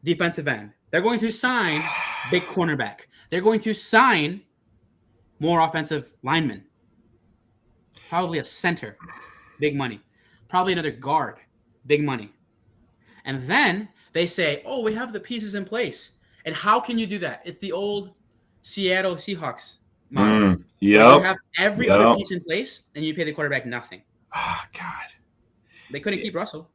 defensive end. They're going to sign big cornerback. They're going to sign more offensive linemen. Probably a center, big money. Probably another guard, big money. And then they say, oh, we have the pieces in place. And how can you do that? It's the old Seattle Seahawks model. Where you have every other piece in place, and you pay the quarterback nothing. Oh, God. They couldn't keep Russell.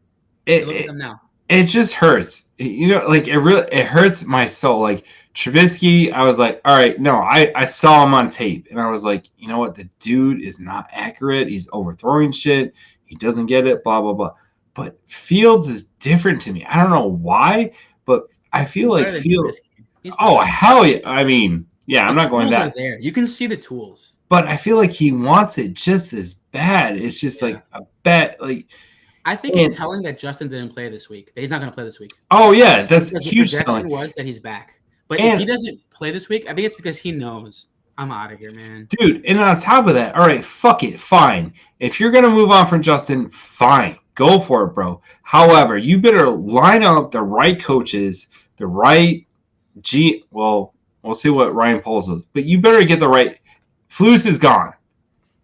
Look at them now. It just hurts. You know, like it hurts my soul. Like Trubisky, I was like, all right, no, I saw him on tape, and I was like, you know what? The dude is not accurate. He's overthrowing shit. He doesn't get it, blah, blah, blah. But Fields is different to me. I don't know why, but I feel like Fields. Oh, hell yeah. I mean, yeah, I'm not going that. There. You can see the tools. But I feel like he wants it just as bad. It's just like a bet. Like, I think it's telling that Justin didn't play this week. That he's not going to play this week. Oh, yeah. That's huge. The projection was that he's back. But if he doesn't play this week, I think it's because he knows I'm out of here, man. Dude, and on top of that, all right, fuck it, fine. If you're going to move on from Justin, fine. Go for it, bro. However, you better line up the right coaches, the right well, we'll see what Ryan Poles is. But you better get the right – Flus is gone.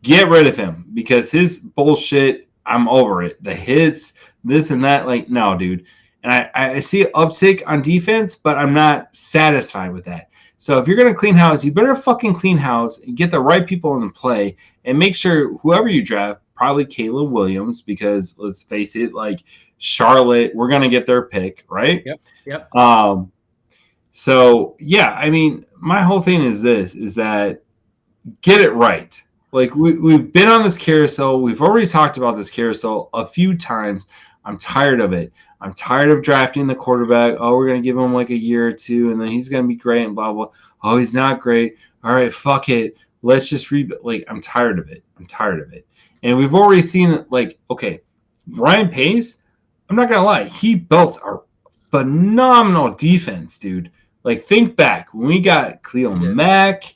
Get rid of him because his bullshit, I'm over it. The hits, this and that, like, no, dude. And I see an uptick on defense, but I'm not satisfied with that. So if you're going to clean house, you better fucking clean house and get the right people in play and make sure whoever you draft, probably Caleb Williams, because let's face it, like Charlotte, we're going to get their pick, right? Yep. So, yeah, I mean, my whole thing is this, is that get it right. Like, we've been on this carousel. We've already talked about this carousel a few times. I'm tired of it. I'm tired of drafting the quarterback. Oh, we're going to give him like a year or two, and then he's going to be great and blah, blah. Oh, he's not great. All right, fuck it. Let's just rebuild. Like, I'm tired of it. And we've already seen, like, okay, Ryan Pace, I'm not going to lie. He built a phenomenal defense, dude. Like, think back. When we got Khalil Mack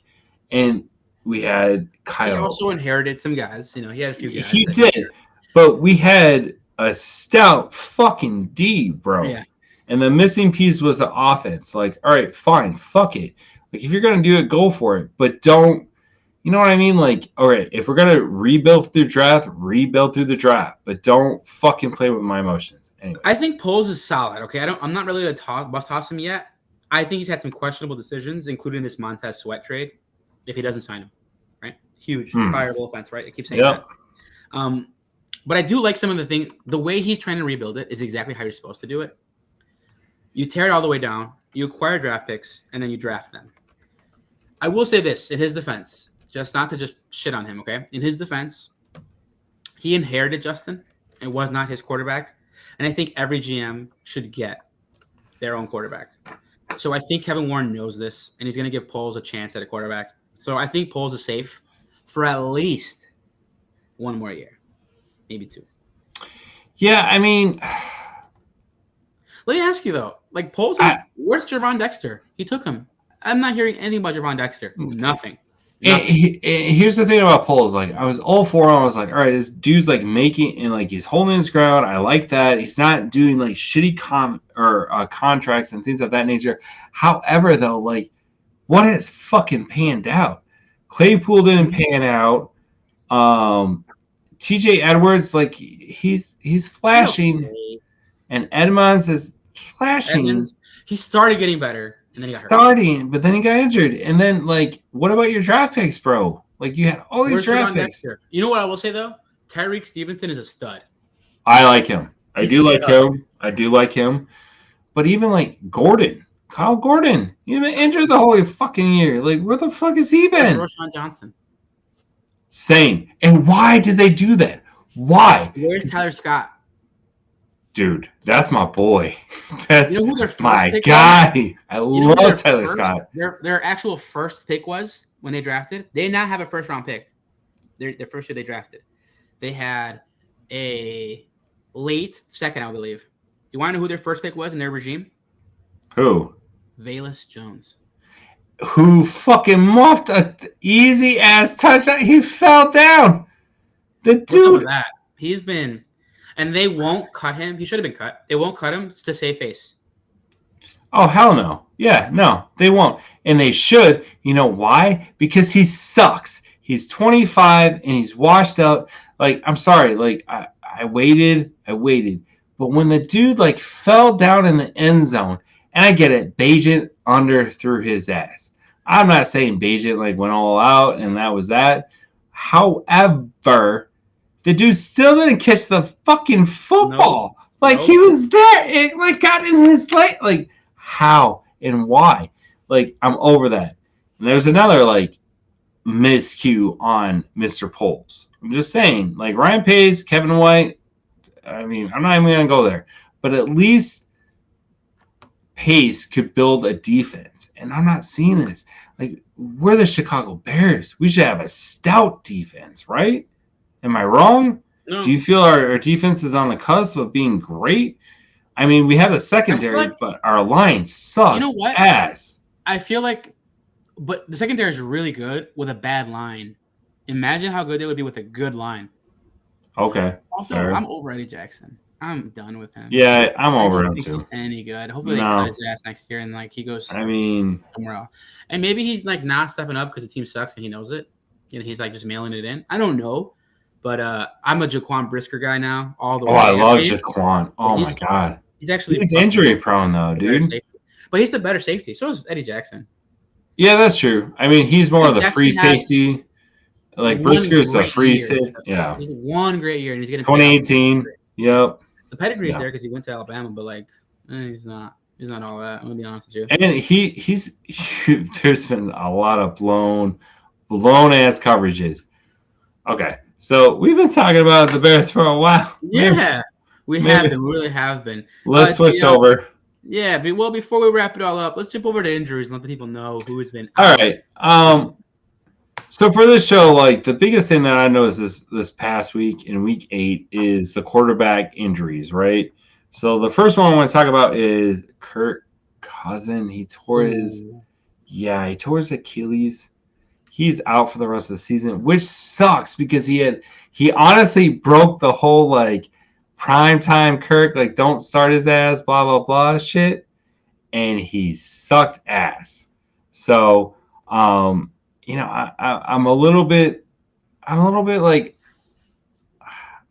and we had Kyle. He also inherited some guys. You know, he had a few guys. He did. But we had a stout fucking D, bro. Yeah. And the missing piece was the offense. Like, all right, fine, fuck it. Like, if you're going to do it, go for it. But don't, you know what I mean? Like, all right, if we're going to rebuild through the draft. But don't fucking play with my emotions. Anyway. I think Poles is solid, okay? I'm not really going to bust toss him yet. I think he's had some questionable decisions, including this Montez Sweat trade, if he doesn't sign him, right? Huge, fireable offense, right? I keep saying that. But I do like some of the things. The way he's trying to rebuild it is exactly how you're supposed to do it. You tear it all the way down, you acquire draft picks, and then you draft them. I will say this, in his defense, just not to just shit on him, okay? In his defense, he inherited Justin. It was not his quarterback. And I think every GM should get their own quarterback. So I think Kevin Warren knows this, and he's going to give Poles a chance at a quarterback. So I think Poles is safe for at least one more year, maybe two. Yeah, I mean, let me ask you though, like Poles, where's Javon Dexter? He took him. I'm not hearing anything about Javon Dexter. Nothing. Here's the thing about Poles. Like, I was all for him. I was like, all right, this dude's like making and like he's holding his ground. I like that. He's not doing like shitty contracts and things of that nature. However, though, like, what has fucking panned out? Claypool didn't pan out. TJ Edwards, like he's flashing, and Edmonds is flashing. He started getting better. And then he got hurt. But then he got injured. And then, like, what about your draft picks, bro? Like, you have all these draft picks. You know what I will say, though? Tyreek Stevenson is a stud. I like him. I do like him. But even, like, Kyle Gordon, he's been injured the whole fucking year. Like, where the fuck has he been? Roschon Johnson. Same. And why did they do that? Why? Where's Tyler Scott? Dude, that's my boy. That's my pick guy. Was? I love Tyler Scott. Their actual first pick was when they drafted. They did not have a first-round pick. Their first year they drafted. They had a late second, I believe. Do you want to know who their first pick was in their regime? Who? Velus Jones. Who fucking muffed a easy-ass touchdown. He fell down. The dude. That? He's been... And they won't cut him. He should have been cut. They won't cut him to save face. Oh, hell no. Yeah, no, they won't. And they should. You know why? Because he sucks. He's 25 and he's washed out. Like, I'm sorry. Like, I waited. But when the dude, like, fell down in the end zone, and I get it, Bajent under threw his ass. I'm not saying Bajent, like, went all out and that was that. However, the dude still didn't catch the fucking football. Like, he was there. It, like, got in his leg. Like, how and why? Like, I'm over that. And there's another, like, miscue on Mr. Poles. I'm just saying, like, Ryan Pace, Kevin White, I mean, I'm not even going to go there. But at least Pace could build a defense. And I'm not seeing this. Like, we're the Chicago Bears. We should have a stout defense, right? Am I wrong? No. Do you feel our defense is on the cusp of being great? I mean, we have a secondary, but our line sucks. You know what? Ass. I feel like, but the secondary is really good with a bad line. Imagine how good they would be with a good line. Okay. Also, fair. I'm over Eddie Jackson. I'm done with him. Yeah, I'm over him think too. He's any good. Hopefully they cut his ass next year and like he goes. I mean, somewhere else. And maybe he's like not stepping up because the team sucks and he knows it. And he's like just mailing it in. I don't know. But I'm a Jaquan Brisker guy now, all the way. Oh, I love Jaquan. Oh my god, he's actually injury prone though, dude. But he's the better safety. So is Eddie Jackson. Yeah, that's true. I mean, he's more of the free safety. Like Brisker's the free safety. Yeah, he's one great year, and he's getting 2018. Yep. The pedigree's there because he went to Alabama, but like he's not. He's not all that. I'm gonna be honest with you. And he's there's been a lot of blown ass coverages. Okay. So we've been talking about the Bears for a while. Yeah, we have been. We really have been. Let's switch over. Yeah, but well, before we wrap it all up, let's jump over to injuries and let the people know who has been. All right. So for this show, like the biggest thing that I noticed this past week in week 8 is the quarterback injuries, right? So the first one I want to talk about is Kirk Cousins. He tore his Achilles. He's out for the rest of the season, which sucks because he honestly broke the whole like primetime Kirk, like don't start his ass, blah blah blah shit, and he sucked ass. So you know, I'm a little bit like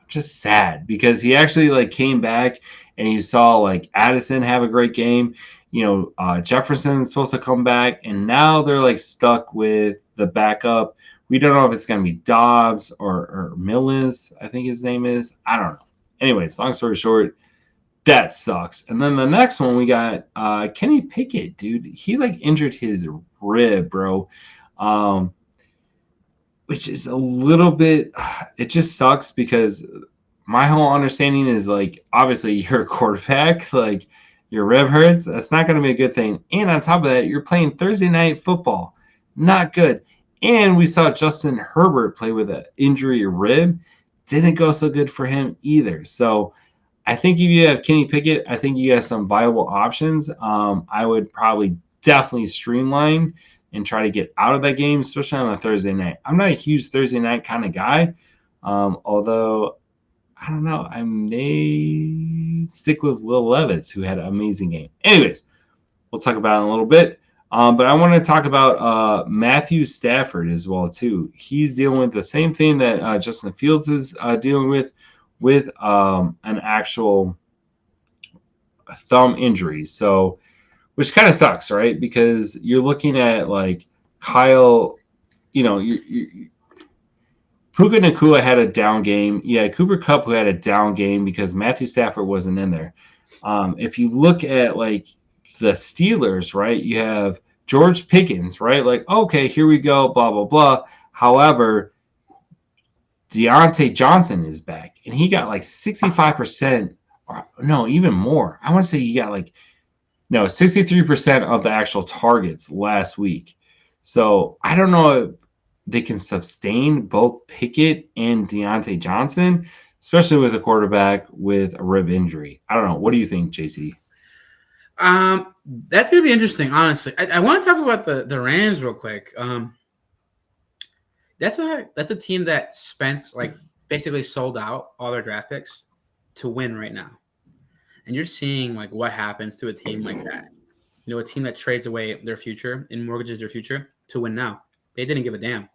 just sad because he actually like came back and you saw like Addison have a great game. You know, Jefferson's supposed to come back, and now they're like stuck with the backup. We don't know if it's going to be Dobbs or Millis, I think his name is. I don't know. Anyways, long story short, that sucks. And then the next one we got Kenny Pickett, dude. He like injured his rib, bro. Which is a little bit, it just sucks because my whole understanding is like, obviously you're a quarterback, like your rib hurts. That's not going to be a good thing. And on top of that, you're playing Thursday night football. Not good. And we saw Justin Herbert play with an injury rib. Didn't go so good for him either. So I think if you have Kenny Pickett, I think you have some viable options. I would probably definitely streamline and try to get out of that game, especially on a Thursday night. I'm not a huge Thursday night kind of guy, although I don't know. I may stick with Will Levis, who had an amazing game. Anyways, we'll talk about it in a little bit. But I want to talk about Matthew Stafford as well, too. He's dealing with the same thing that Justin Fields is dealing with an actual thumb injury. So, which kind of sucks, right? Because you're looking at like Kyle, you know, Puka Nacua had a down game. Yeah, Cooper Kupp who had a down game because Matthew Stafford wasn't in there. If you look at like the Steelers, right, you have George Pickens, right? Like, okay, here we go, blah, blah, blah. However, Deontay Johnson is back, and he got like 65%, or no, even more. I want to say he got like, 63% of the actual targets last week. So I don't know if they can sustain both Pickett and Deontay Johnson, especially with a quarterback with a rib injury. I don't know. What do you think, JC? That's going to be interesting, honestly. I want to talk about the Rams real quick. That's a team that spent like basically sold out all their draft picks to win right now. And you're seeing like what happens to a team like that. You know, a team that trades away their future and mortgages their future to win now. They didn't give a damn.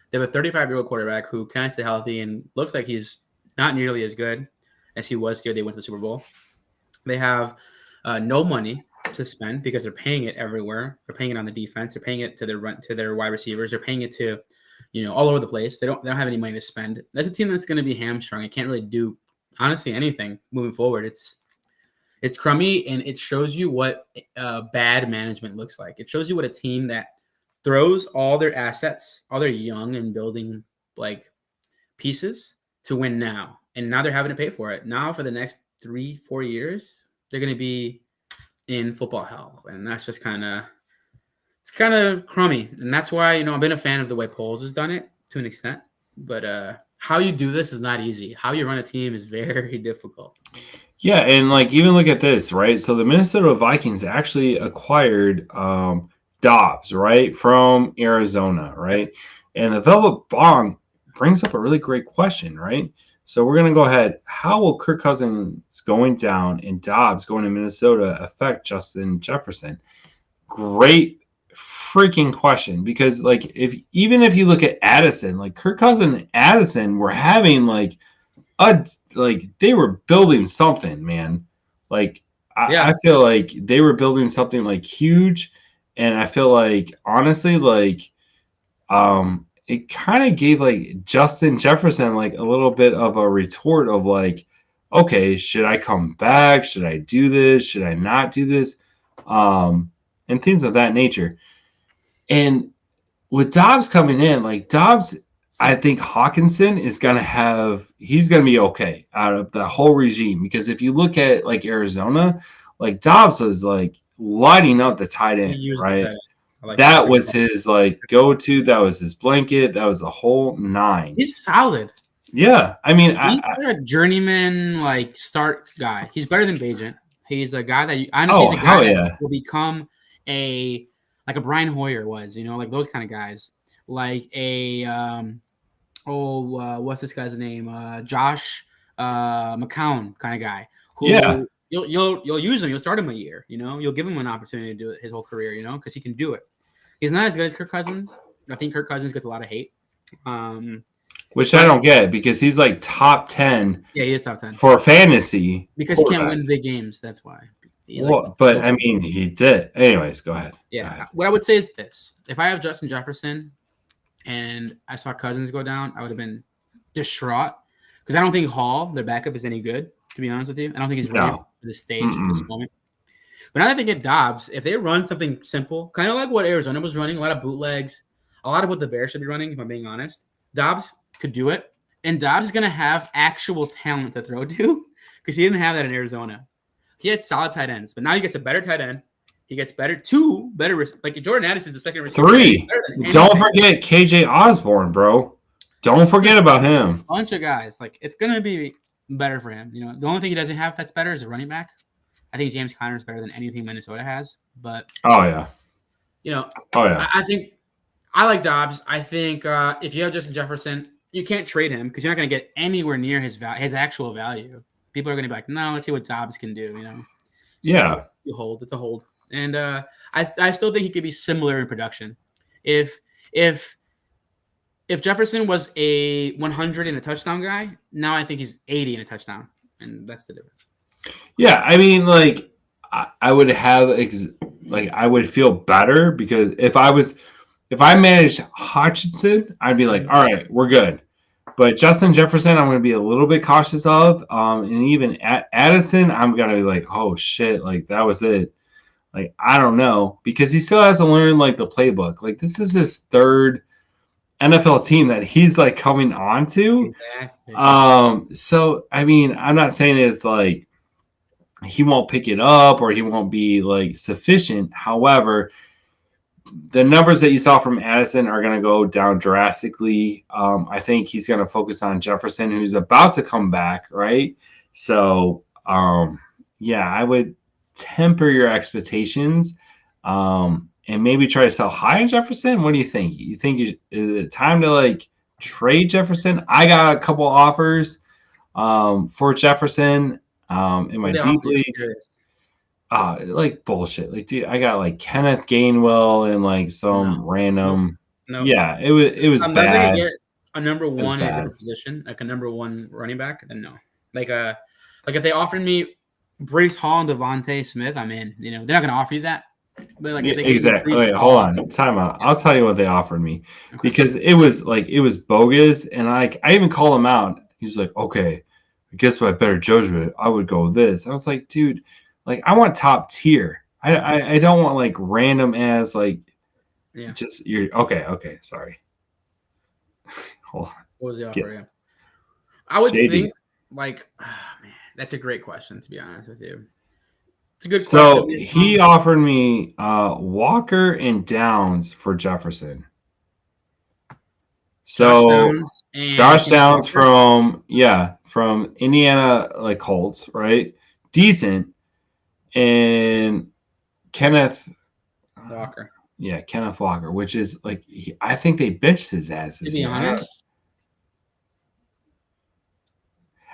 They have a 35-year-old quarterback who can stay healthy and looks like he's not nearly as good as he was here. They went to the Super Bowl. They have no money to spend because they're paying it everywhere. They're paying it on the defense. They're paying it to their wide receivers. They're paying it to, all over the place. They don't have any money to spend. That's a team that's going to be hamstrung. It can't really do honestly anything moving forward. It's crummy, and it shows you what bad management looks like. It shows you what a team that throws all their assets, all their young and building like pieces to win now. And now they're having to pay for it. Now for the next 3-4 years, they're going to be in football hell. And that's just it's kind of crummy. And that's why, I've been a fan of the way Poles has done it to an extent. But how you do this is not easy. How you run a team is very difficult. Yeah, and even look at this, right? So the Minnesota Vikings actually acquired Dobbs, right, from Arizona, right? And the Velvet Bong brings up a really great question, right? So we're going to go ahead. How will Kirk Cousins going down and Dobbs going to Minnesota affect Justin Jefferson? Great freaking question, because even if you look at Addison, Kirk Cousins and Addison were having they were building something, man. I feel like they were building something huge. And I feel honestly, it kind of gave Justin Jefferson a little bit of a retort of okay, should I come back? Should I do this? Should I not do this? And things of that nature. And with Dobbs coming in, Dobbs, I think Hawkinson is he's going to be okay out of the whole regime, because if you look at Arizona, Dobbs was lighting up the tight end, right? That was his go-to. That was his blanket. That was the whole nine. He's solid. Yeah, I mean, he's a journeyman start guy. He's better than Bagent. He's a guy that he's a guy that will become a Brian Hoyer was, those kind of guys, what's this guy's name? Josh McCown kind of guy. Who, You'll use him. You'll start him a year. You'll give him an opportunity to do it his whole career. Because he can do it. He's not as good as Kirk Cousins. I think Kirk Cousins gets a lot of hate. Which I don't get, because he's top 10. Yeah, he is top 10 for fantasy. Because he can't win big games. That's why. But I mean, he did. Anyways, go ahead. Yeah. Go ahead. What I would say is this: if I have Justin Jefferson and I saw Cousins go down, I would have been distraught, because I don't think Hall, their backup, is any good. To be honest with you, I don't think he's ready for this stage for this moment. But now that they get Dobbs, if they run something simple, kind of like what Arizona was running, a lot of bootlegs, a lot of what the Bears should be running, if I'm being honest, Dobbs could do it. And Dobbs is going to have actual talent to throw to, because he didn't have that in Arizona. He had solid tight ends, but now he gets a better tight end. He gets two better, Jordan Addison is the second receiver. 3. Don't forget KJ Osborne, bro. Don't forget about him. Bunch of guys. It's going to be better for him. The only thing he doesn't have that's better is a running back. I think James Conner is better than anything Minnesota has. But I think I like Dobbs. I think if you have Justin Jefferson, you can't trade him, because you're not going to get anywhere near his actual value. People are going to be like, no, let's see what Dobbs can do. So you hold. It's a hold. And I still think he could be similar in production. If Jefferson was a 100 and a touchdown guy, now I think he's 80 and a touchdown, and that's the difference. Yeah, I mean, I would have I would feel better, because if I managed Hutchinson, I'd be all right, we're good. But Justin Jefferson, I'm going to be a little bit cautious of, and even Addison, I'm going to be oh shit, that was it. I don't know, because he still has to learn the playbook. This is his third NFL team that he's coming on to. Exactly. So I mean, I'm not saying it's he won't pick it up or he won't be sufficient. However, the numbers that you saw from Addison are going to go down drastically. I think he's going to focus on Jefferson, who's about to come back, right? So I would temper your expectations. And maybe try to sell high in Jefferson. What do you think? You think is it time to trade Jefferson? I got a couple offers for Jefferson in my deep league. like bullshit. Like, dude, I got like Kenneth Gainwell and like some random. No. Yeah, it was Unless bad. they can get a number was one in a bad. different position, like a number one running back, then no. Like if they offered me Brees Hall and Devontae Smith, I'm in. You know, they're not gonna offer you that. But like if they Exactly. Brees Wait, Hall, hold on. Time out. I'll tell you what they offered me okay. because it was bogus, and I even called him out. He's like, okay, I guess by better judgment, I would go with this. I was like, dude, like I want top tier. I don't want like random ass like just you're okay. Sorry. Hold on. What was the offer? Yeah. I would JD. think like man, that's a great question to be honest with you. It's a good So question. he offered me Walker and Downs for Jefferson. So Josh Downs from Indiana like Colts, right? Decent. And Kenneth Walker. Yeah, Kenneth Walker, which is like I think they benched his ass. To be honest,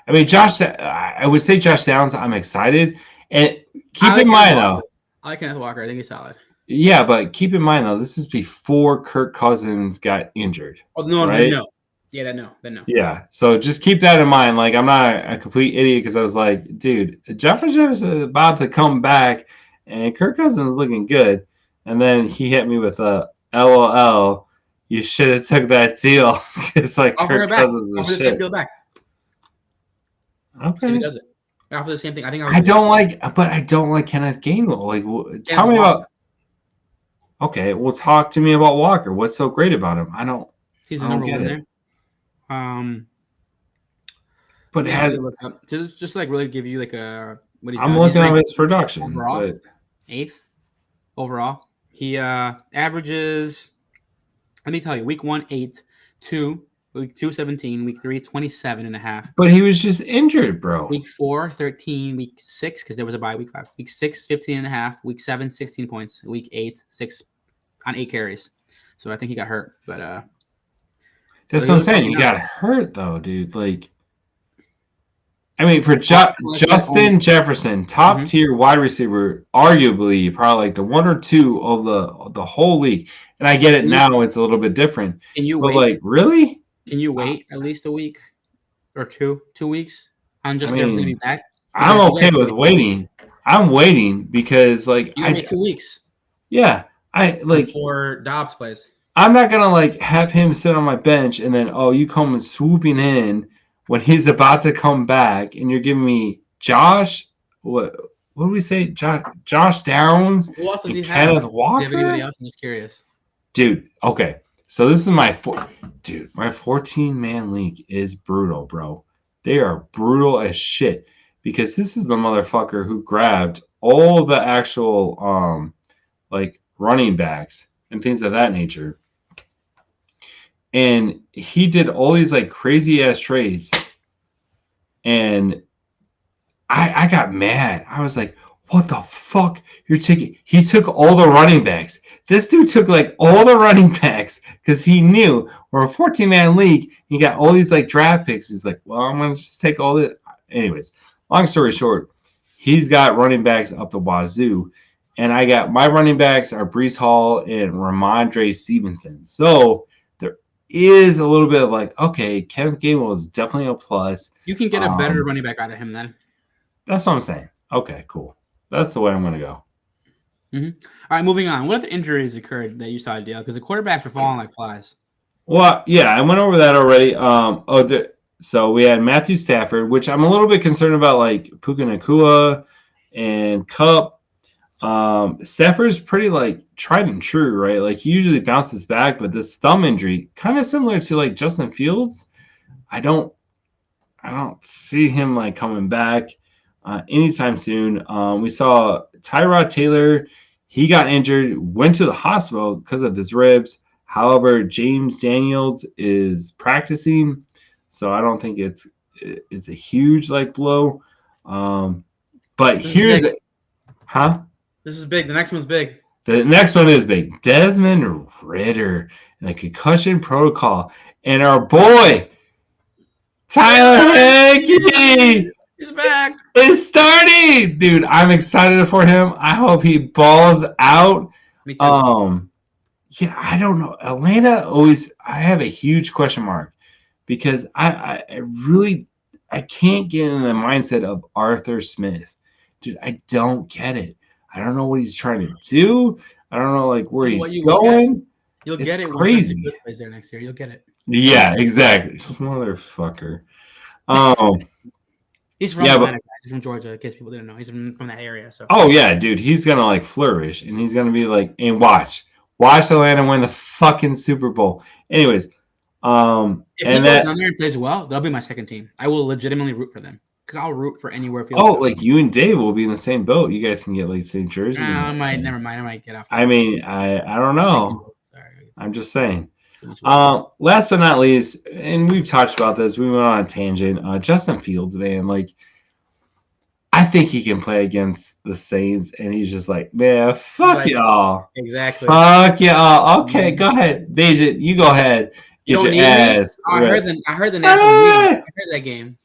I mean, I would say Josh Downs. I'm excited, and keep in mind though. I like Kenneth Walker. I think he's solid. Yeah, but keep in mind though, this is before Kirk Cousins got injured. Oh no, right? no. Yeah, then no. Yeah, so just keep that in mind. Like, I'm not a complete idiot because I was like, dude, Jefferson is about to come back, and Kirk Cousins is looking good, and then he hit me with a LOL. You should have took that deal. It's like Kirk Cousins is shit. Deal back. Okay. He does it. After the same thing, I think I don't like Kenneth Gainwell. Like, tell me about. Okay, well, talk to me about Walker. What's so great about him? He's the number one there. But it has just like really give you like a what he's. I'm looking at his production. Overall, 8th overall. He averages. Let me tell you, week 1, 8, 2. Week 2, 17. Week 3, 27.5. But he was just injured, bro. Week 4, 13. Week 6, because there was a bye. Week 5. Week 6, 15.5. Week 7, 16 points. Week 8, 6 on 8 carries. So I think he got hurt. But that's what I'm saying. He got hurt though, dude. Like, I mean, for Justin Jefferson, top tier wide receiver, arguably probably like the 1 or 2 of the whole league. And I get it now; it's a little bit different. Can you wait? Like, really? Can you wait at least a week or 2 weeks on just Jefferson being back? I'm okay with waiting. I'm waiting because like you wait 2 weeks. Yeah, I like before Dobbs plays. I'm not gonna like have him sit on my bench and then you come swooping in when he's about to come back and you're giving me Josh. What do we say? Josh Downs. Who else does he Kenneth have? Walker. Do you have anybody else? I'm just curious. Dude, okay. So this is my 14-man league is brutal, bro. They are brutal as shit because this is the motherfucker who grabbed all the actual like running backs and things of that nature. And he did all these like crazy ass trades. And I got mad. I was like, what the fuck? He took all the running backs. This dude took like all the running backs because he knew we're a 14-man league. He got all these like draft picks. He's like, well, I'm gonna just take all the. Anyways, long story short, he's got running backs up the wazoo, and I got my running backs are Brees Hall and Ramondre Stevenson. So there is a little bit of like, okay, Kenneth Gainwell is definitely a plus. You can get a better running back out of him then. That's what I'm saying. Okay, cool. That's the way I'm going to go. Mm-hmm. All right, moving on. What if injuries occurred that you saw, Dale? Because the quarterbacks were falling like flies. Well, yeah, I went over that already. So we had Matthew Stafford, which I'm a little bit concerned about, like Puka Nacua and Kupp. Stafford's pretty like tried and true, right? Like he usually bounces back, but this thumb injury, kind of similar to like Justin Fields. I don't see him like coming back anytime soon. We saw Tyrod Taylor. He got injured, went to the hospital because of his ribs. However, James Daniels is practicing, so I don't think it's a huge like blow. But here's it. Huh? This is big. The next one's big. The next one is big. Desmond Ridder and the concussion protocol. And our boy, Tyler Higbee. He's back. It's starting, dude. I'm excited for him. I hope he balls out. Me too. Yeah, I don't know. Atlanta always. I have a huge question mark because I really I can't get in the mindset of Arthur Smith, dude. I don't get it. I don't know what he's trying to do. I don't know like where You know he's what you will get? going. You'll It's get it when Dusty crazy. Cliff plays there next year. You'll get it. Yeah, exactly, motherfucker. He's from Yeah, but Atlanta, guys. He's from Georgia. In case people didn't know, he's from that area. So oh yeah, dude, he's gonna like flourish, and he's gonna be like, and watch Atlanta win the fucking Super Bowl. Anyways, if he and goes that down there and plays well, that'll be my second team. I will legitimately root for them because I'll root for anywhere Fields oh, goes. like you and Dave will be in the same boat. You guys can get like St. Jersey. I might. Never mind. I might get off. I mean, I don't know. Sorry. I'm just saying. Last but not least, and we've talked about this. We went on a tangent. Justin Fields, man, like. I think he can play against the Saints, and he's just like, man, fuck Like, y'all. Exactly. Fuck y'all. Okay, go ahead. Deja, you go ahead. You Get don't your need me? ass. Oh, I right. heard the national media. I heard that game.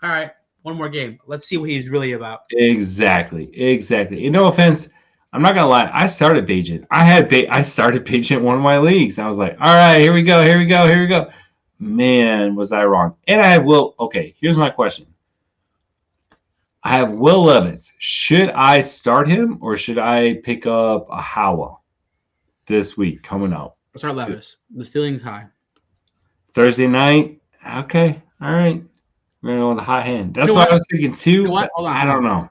All right, one more game. Let's see what he's really about. Exactly. And no offense, I'm not gonna lie. I started Bajent. I started Bajent in one of my leagues. I was like, all right, here we go. Man, was I wrong? And I have Will. Okay, here's my question. I have Will Levis. Should I start him or should I pick up a Howell this week coming up? Let's start Levis. The ceiling's high. Thursday night. Okay. All right. We're going to go with a hot hand. That's what I was thinking too. You know what? Hold on, I don't know.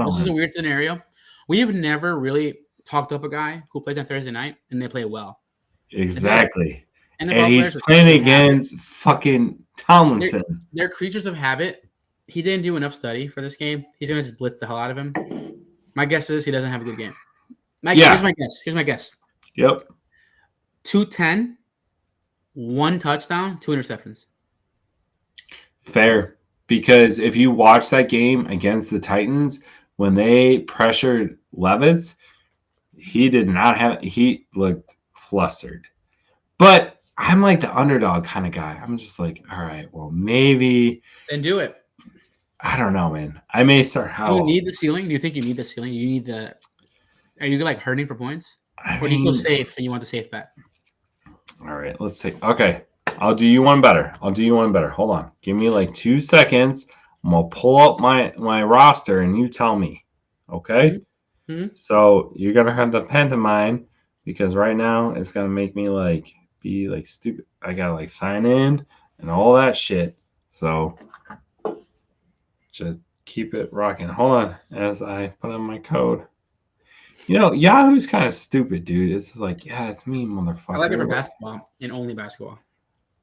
This is a weird scenario. We have never really talked up a guy who plays on Thursday night and they play well. Exactly. And NFL he's playing against fucking Tomlinson. They're creatures of habit. He didn't do enough study for this game. He's going to just blitz the hell out of him. My guess is he doesn't have a good game. Here's my guess. Yep. 210, 1 touchdown, 2 interceptions. Fair. Because if you watch that game against the Titans, when they pressured Levis, he looked flustered. But I'm like the underdog kind of guy. I'm just like, all right, well, maybe. Then do it. I don't know, man. I may start Do you need the ceiling? Do you think you need the ceiling? You need the. Are you like hurting for points, or do you feel safe and you want the safe bet? All right, let's take. Okay, I'll do you one better. Hold on, give me like 2 seconds. I'm gonna pull up my roster and you tell me. Okay. Mm-hmm. So you're gonna have the pantomime because right now it's gonna make me like be like stupid. I gotta like sign in and all that shit. So. Just keep it rocking. Hold on as I put in my code. You know, Yahoo's kind of stupid, dude. It's like, yeah, it's me, motherfucker. I like it for basketball and only basketball.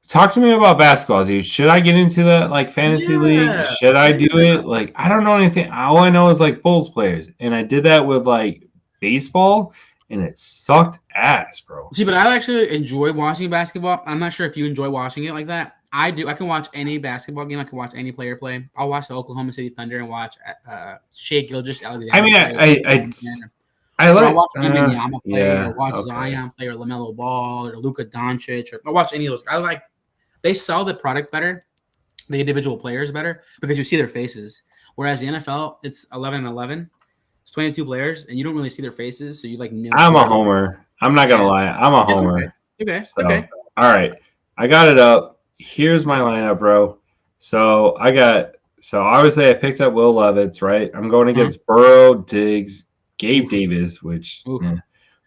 Talk to me about basketball, dude. Should I get into that like fantasy league? Should I do it? Like, I don't know anything. All I know is like Bulls players, and I did that with like baseball, and it sucked ass, bro. See, but I actually enjoy watching basketball. I'm not sure if you enjoy watching it like that. I do. I can watch any basketball game. I can watch any player play. I'll watch the Oklahoma City Thunder and watch Shai Gilgeous-Alexander. I mean, I like watch Wembanyama play, yeah, or watch Zion play, or LaMelo Ball, or Luka Doncic, or I watch any of those. I like. They sell the product better, the individual players better because you see their faces. Whereas the NFL, it's 11-11. It's 22 players, and you don't really see their faces, so you like. I'm a homer. I'm not gonna lie. I'm a homer. It's okay. All right, I got it up. Here's my lineup, bro. So obviously I picked up Will Levis, right? I'm going against Burrow, Diggs, Gabe Davis, which but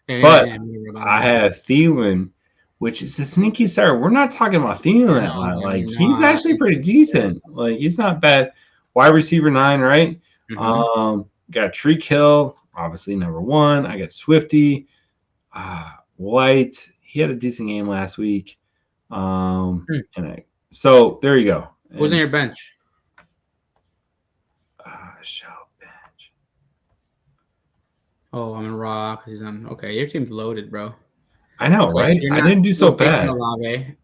I have Thielen, which is a sneaky start. We're not talking about Thielen that lot. Like he's actually pretty decent. Like he's not bad. Wide receiver 9, right? Got Tyreek Hill, obviously number 1. I got Swifty, White. He had a decent game last week. So there you go. Who's on your bench? Show bench. Oh, I'm in raw because he's on. Okay, your team's loaded, bro. I know, right? I didn't do so bad.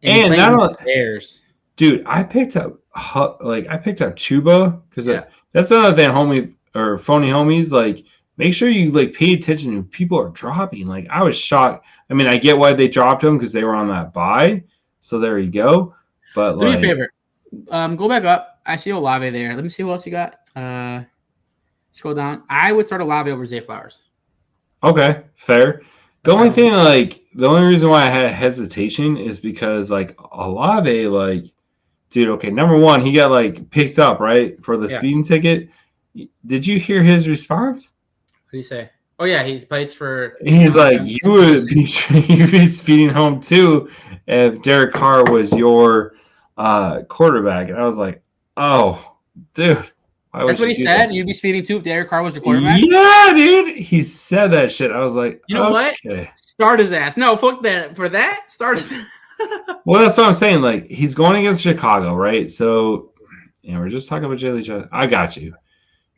And not only Bears, dude, I picked up Chuba because that's another thing, homie or phony homies. Like, make sure you like pay attention to people are dropping. Like, I was shocked. I mean, I get why they dropped him because they were on that bye. So there you go. But do me a favor. Go back up. I see Olave there. Let me see who else you got. Scroll down. I would start Olave over Zay Flowers. Okay, fair. The only thing, like, the only reason why I had hesitation is because, like, Olave, like, dude, okay, number one, he got, like, picked up, right, for the speeding ticket. Did you hear his response? What do you say? Oh, yeah, he plays for... He's like, you would be speeding home, too, if Derek Carr was your quarterback. And I was like, oh, dude. That's what he said? You'd be speeding, too, if Derek Carr was your quarterback? Yeah, dude. He said that shit. I was like, you know what? Start his ass. No, fuck that. For that, start his Well, that's what I'm saying. Like, he's going against Chicago, right? So, we're just talking about Jalen Johnson. I got you.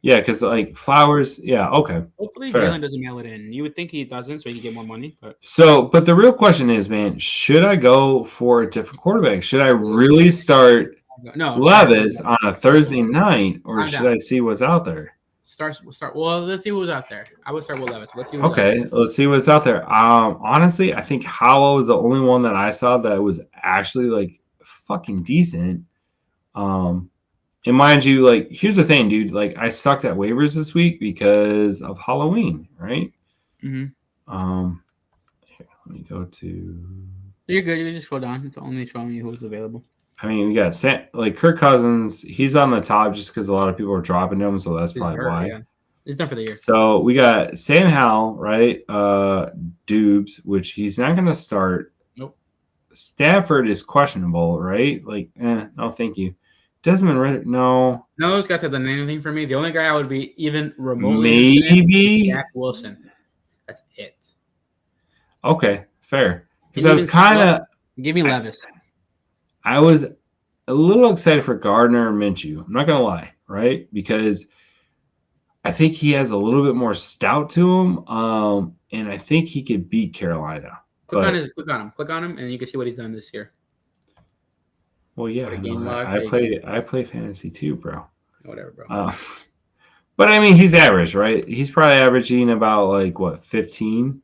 Yeah, because, like, Flowers, yeah, okay. Hopefully Jalen doesn't mail it in. You would think he doesn't, so he can get more money. But the real question is, man, should I go for a different quarterback? Should I really start Levis on a Thursday night, or should I see what's out there? Start. Well, let's see who's out there. I would start with Levis. Let's see who's out there. Let's see what's out there. Honestly, I think Howell is the only one that I saw that was actually, like, fucking decent. And mind you, like, here's the thing, dude. Like, I sucked at waivers this week because of Halloween, right? Mm-hmm. Here, let me go to. You're good. You just scroll down. It's only showing you who's available. I mean, we got like Kirk Cousins. He's on the top just because a lot of people are dropping him, so that's probably why. Yeah. He's done for the year. So we got Sam Howell, right? Dubes, which he's not going to start. Nope. Stafford is questionable, right? Like, no, thank you. Desmond Ridder, no. No, those guys have done anything for me. The only guy I would be even remotely maybe Jack Wilson. That's it. Okay, fair. Because I was kind of give me Levis. I was a little excited for Gardner and Minshew. I'm not gonna lie, right? Because I think he has a little bit more stout to him, and I think he could beat Carolina. Click on him, and you can see what he's done this year. Well, yeah, I play fantasy too, bro. Whatever, bro. But I mean, he's average, right? He's probably averaging about, like, what, 15?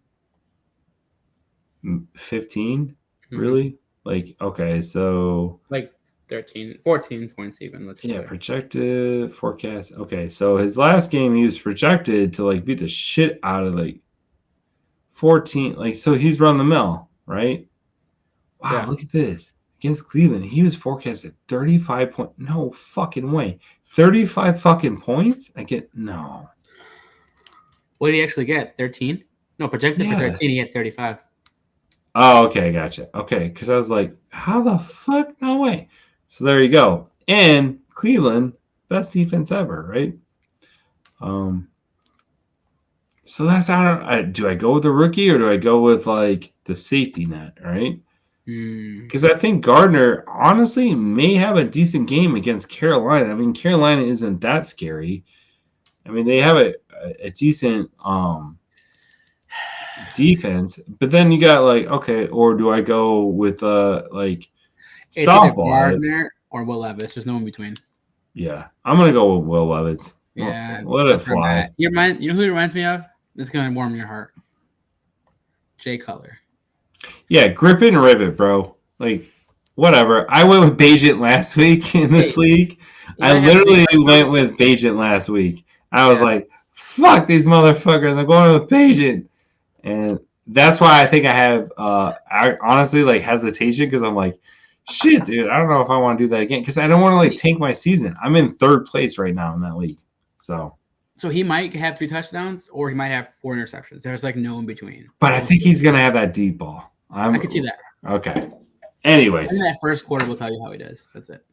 15? Mm-hmm. Really? Like, okay, so like 14 points even. Let's say. Projected forecast. Okay, so his last game he was projected to, like, beat the shit out of, like, 14. Like, so he's run the mill, right? Wow, yeah. Look at this. Against Cleveland, he was forecasted 35 points. No fucking way. 35 fucking points? No. What did he actually get? 13? No, projected for 13, he had 35. Oh, okay, gotcha. Okay, because I was like, how the fuck? No way. So there you go. And Cleveland, best defense ever, right? So that's how do I go with the rookie or do I go with, like, the safety net, right? Because I think Gardner honestly may have a decent game against Carolina. I mean, Carolina isn't that scary. I mean, they have a decent defense, but then you got, like, okay, or do I go with like softball? Gardner or Will Levis? There's no in between. Yeah, I'm gonna go with Will Levis. Yeah, let it fly. You know who he reminds me of? It's gonna warm your heart. Jay Cutler. Yeah, grip it and rivet, bro. Like, whatever. I went with Bagent last week in this league. I literally went with Bagent last week. I was like, fuck these motherfuckers. I'm going with Bagent. And that's why I think I have, I honestly, like, hesitation because I'm like, shit, dude, I don't know if I want to do that again because I don't want to, like, tank my season. I'm in third place right now in that league. So he might have 3 touchdowns or he might have 4 interceptions. There's, like, no in between. But I think he's going to have that deep ball. I can see that. Okay. Anyways. In that first quarter, we'll tell you how he does. That's it.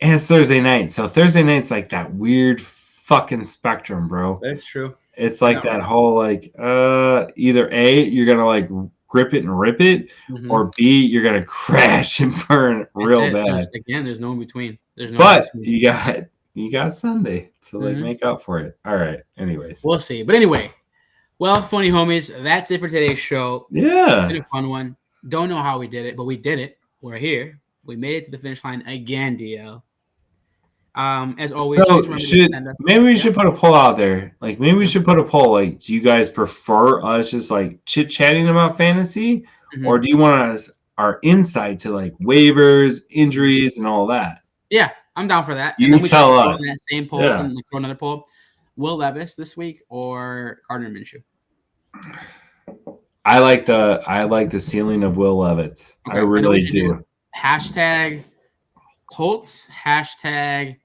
And it's Thursday night. So Thursday night's like that weird fucking spectrum, bro. That's true. It's like that whole, like, either A, you're going to, like, grip it and rip it, or B, you're going to crash and burn real bad. There's no in between. But you got Sunday to, like, make up for it. All right. Anyways. We'll see. But anyway. Well, funny homies, that's it for today's show. Yeah. It's been a fun one. Don't know how we did it, but we did it. We're here. We made it to the finish line again, DL. As always, so maybe we should put a poll out there. Like, maybe we should put a poll. Like, do you guys prefer us just, like, chit-chatting about fantasy? Or do you want our insight to, like, waivers, injuries, and all that? Yeah, I'm down for that. You And then we tell should throw us. in that same poll Yeah. and like, throw another poll. Will Levis this week or Gardner Minshew? I like the ceiling of Will Levis. Okay. I And then we really should do. hashtag Colts, hashtag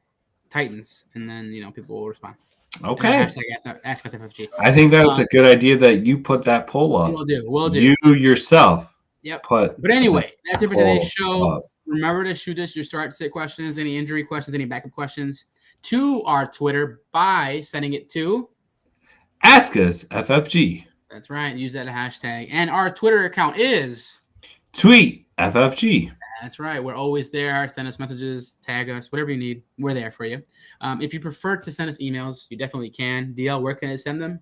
Titans, and then people will respond. Okay. And hashtag ask us FFG. I think that's a good idea that you put that poll up. We'll do. You yourself. Yep. Put. But anyway, that's it for today's poll show. up. Remember to shoot us your start sit questions, any injury questions, any backup questions to our Twitter by sending it to Ask us FFG. That's right. Use that hashtag. And our Twitter account is Tweet FFG. That's right. We're always there. Send us messages, tag us, whatever you need. We're there for you. If you prefer to send us emails, you definitely can. DL, where can I send them?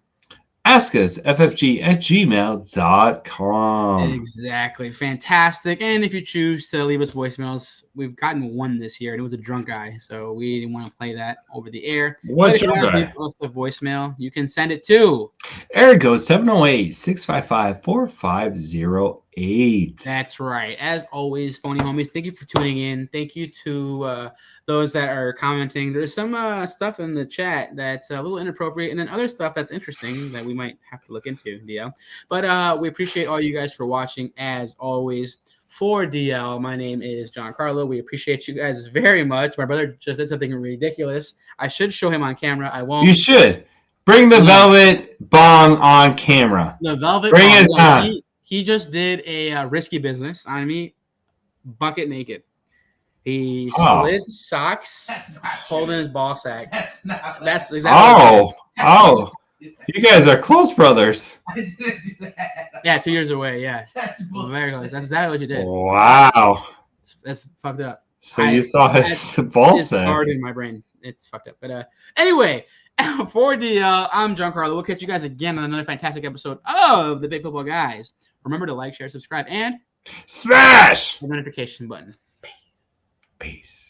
Ask us ffg@gmail.com. Exactly. Fantastic. And if you choose to leave us voicemails, we've gotten one this year, and it was a drunk guy, so we didn't want to play that over the air. What but if you drunk want to guy? leave us a voicemail, you can send it to Ergo 708-655-4508. That's right. As always, phony homies, thank you for tuning in. Thank you to those that are commenting. There's some stuff in the chat that's a little inappropriate, and then other stuff that's interesting that we might have to look into, DL. But we appreciate all you guys for watching, as always. For DL, my name is John Carlo. We appreciate you guys very much. My brother just did something ridiculous. I should show him on camera. I won't. You should. Bring the velvet bong on camera. The velvet Bring bong. it on. He just did a risky business on me, bucket naked. He slid socks holding his ball sack. That's exactly. Oh. You guys are close brothers. I didn't do that. Yeah, 2 years away. Yeah, That's bullshit. very close. That's exactly what you did. Wow. That's fucked up. So you saw his ball It's sack. hard in my brain. It's fucked up. But anyway, for DL, I'm John Carlo. We'll catch you guys again on another fantastic episode of the Big Football Guys. Remember to like, share, subscribe, and Smash! the notification button. Peace.